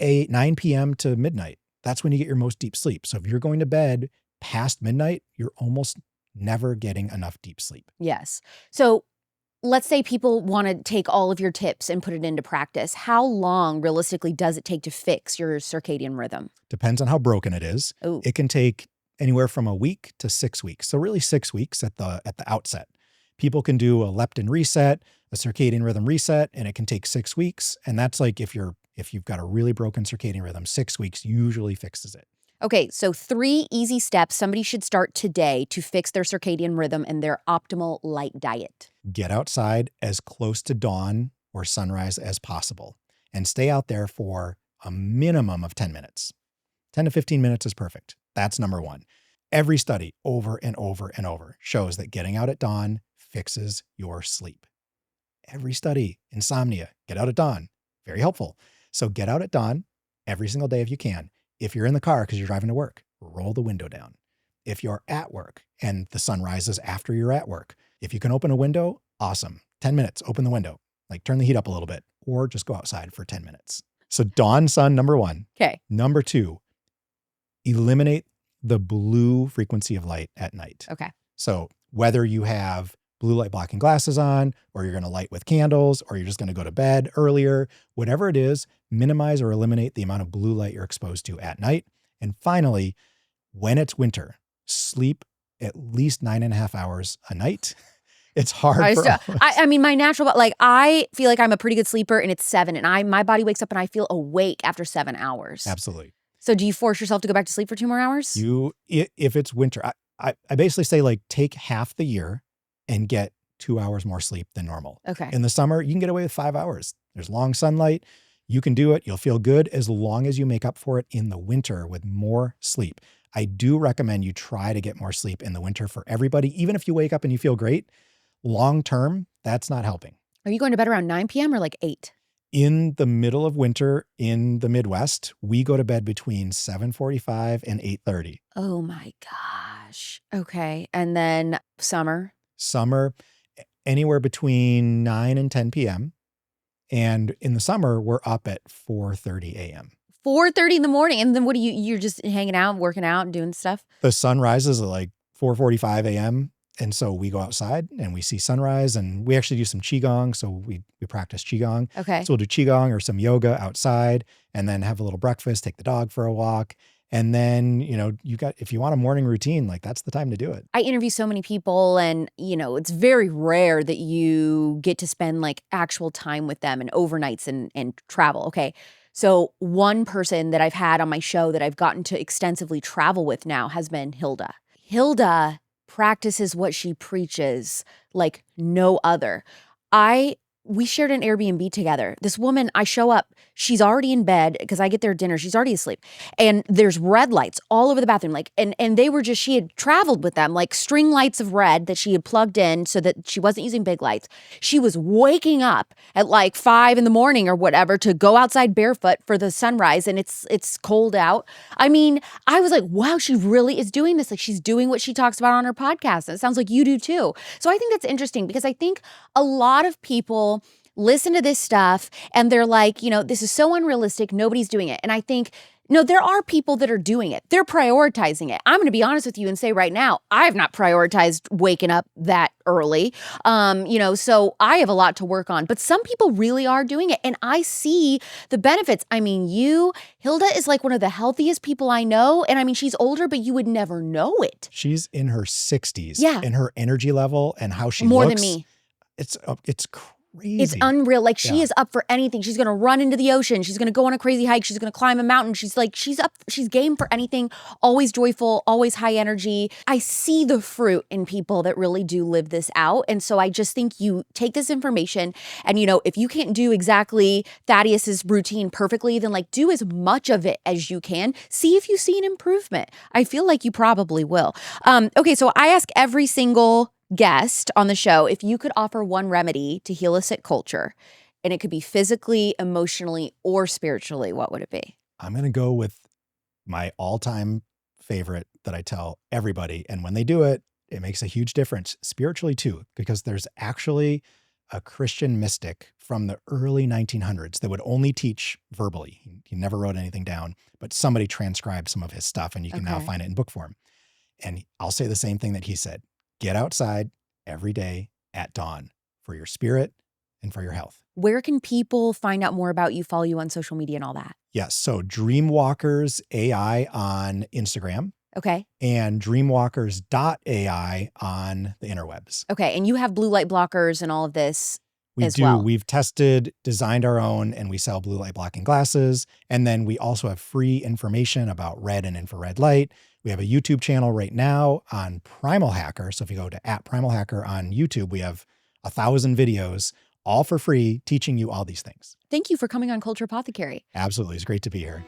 p.m. to midnight. That's when you get your most deep sleep. So if you're going to bed past midnight, you're almost never getting enough deep sleep.
Yes. So let's say people want to take all of your tips and put it into practice. How long realistically does it take to fix your circadian rhythm?
Depends on how broken it is.
Ooh.
It can take anywhere from a week to 6 weeks. So really 6 weeks at the outset. People can do a leptin reset, a circadian rhythm reset, and it can take 6 weeks. And that's like if you've got a really broken circadian rhythm, 6 weeks usually fixes it.
Okay, so 3 easy steps somebody should start today to fix their circadian rhythm and their optimal light diet.
Get outside as close to dawn or sunrise as possible and stay out there for a minimum of 10 minutes. 10 to 15 minutes is perfect. That's number one. Every study over and over and over shows that getting out at dawn fixes your sleep. every study, insomnia, get out at dawn. Very helpful. So get out at dawn every single day if you can. If you're in the car because you're driving to work, roll the window down. If you're at work and the sun rises after you're at work, if you can open a window, awesome. 10 minutes, open the window, like turn the heat up a little bit, or just go outside for 10 minutes. So dawn sun, number one.
Okay.
Number two, eliminate the blue frequency of light at night.
Okay.
So whether you have blue light blocking glasses on, or you're going to light with candles, or you're just going to go to bed earlier, whatever it is, minimize or eliminate the amount of blue light you're exposed to at night. And finally, when it's winter, sleep at least 9.5 hours a night. It's hard.
I mean, my natural, like, I feel like I'm a pretty good sleeper, and it's 7, and my body wakes up and I feel awake after 7 hours.
Absolutely.
So do you force yourself to go back to sleep for 2 more hours?
If it's winter, I basically say, like, take half the year and get 2 hours more sleep than normal.
Okay.
In the summer, you can get away with 5 hours. There's long sunlight. You can do it. You'll feel good as long as you make up for it in the winter with more sleep. I do recommend you try to get more sleep in the winter for everybody. Even if you wake up and you feel great, long term, that's not helping.
Are you going to bed around 9 p.m. or like 8?
In the middle of winter in the Midwest, we go to bed between 7:45 and 8:30.
Oh my gosh. Okay. And then summer?
Summer, anywhere between 9 and 10 p.m. And in the summer, we're up at 4:30 a.m.
4:30 in the morning. And then what you're just hanging out, working out and doing stuff?
The sun rises at like 4:45 a.m. And so we go outside and we see sunrise, and we actually do some Qigong. So we practice Qigong.
Okay.
So we'll do Qigong or some yoga outside, and then have a little breakfast, take the dog for a walk. And then, if you want a morning routine, like, that's the time to do it.
I interview so many people, and, it's very rare that you get to spend like actual time with them and overnights and travel. Okay. So one person that I've had on my show that I've gotten to extensively travel with now has been Hilda. Hilda practices what she preaches like no other. We shared an Airbnb together. This woman, I show up, she's already in bed because I get there at dinner. She's already asleep. And there's red lights all over the bathroom. Like, and they were she had traveled with them, like string lights of red that she had plugged in so that she wasn't using big lights. She was waking up at like 5 a.m. or whatever to go outside barefoot for the sunrise. And it's cold out. I mean, I was like, wow, she really is doing this. Like, she's doing what she talks about on her podcast. And it sounds like you do too. So I think that's interesting because I think a lot of people listen to this stuff and they're like, this is so unrealistic. Nobody's doing it. And I think, no, there are people that are doing it. They're prioritizing it. I'm going to be honest with you and say right now, I have not prioritized waking up that early. So I have a lot to work on, but some people really are doing it. And I see the benefits. I mean, Hilda is like one of the healthiest people I know. And I mean, she's older, but you would never know it.
She's in her 60s.
Yeah.
And her energy level and how she
More
looks.
than me.
It's crazy.
It's unreal. Like, she is up for anything. She's going to run into the ocean. She's going to go on a crazy hike. She's going to climb a mountain. She's up. She's game for anything. Always joyful, always high energy. I see the fruit in people that really do live this out. And so I just think you take this information and, if you can't do exactly Thaddeus's routine perfectly, then like do as much of it as you can. See if you see an improvement. I feel like you probably will. Okay. So I ask every single guest on the show if you could offer one remedy to heal a sick culture, and it could be physically, emotionally, or spiritually, what would it be?
I'm going to go with my all-time favorite that I tell everybody. And when they do it, it makes a huge difference spiritually too, because there's actually a Christian mystic from the early 1900s that would only teach verbally. He never wrote anything down, but somebody transcribed some of his stuff, and you can now find it in book form. And I'll say the same thing that he said. Get outside every day at dawn for your spirit and for your health.
Where can people find out more about you, follow you on social media and all that?
Yes. So DreamWalkerz AI on Instagram.
Okay.
And DreamWalkerz.ai on the interwebs.
Okay. And you have blue light blockers and all of this as
do.
well.
We've tested, designed our own, and we sell blue light blocking glasses. And then we also have free information about red and infrared light. We have a YouTube channel right now on Primal Hacker. So if you go to @PrimalHacker on YouTube, we have 1,000 videos, all for free, teaching you all these things.
Thank you for coming on Culture Apothecary.
Absolutely. It's great to be here.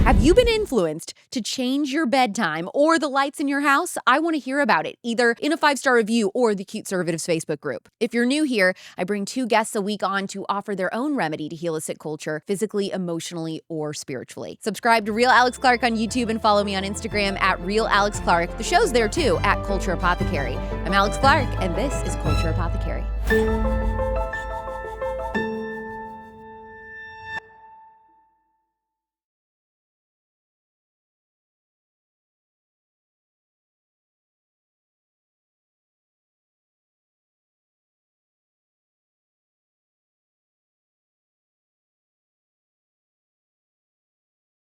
Have you been influenced to change your bedtime or the lights in your house? I want to hear about it, either in a 5-star review or the Cute Conservatives Facebook group. If you're new here, I bring 2 guests a week on to offer their own remedy to heal a sick culture, physically, emotionally, or spiritually. Subscribe to Real Alex Clark on YouTube and follow me on Instagram at Real Alex Clark. The show's there too, at Culture Apothecary. I'm Alex Clark, and this is Culture Apothecary.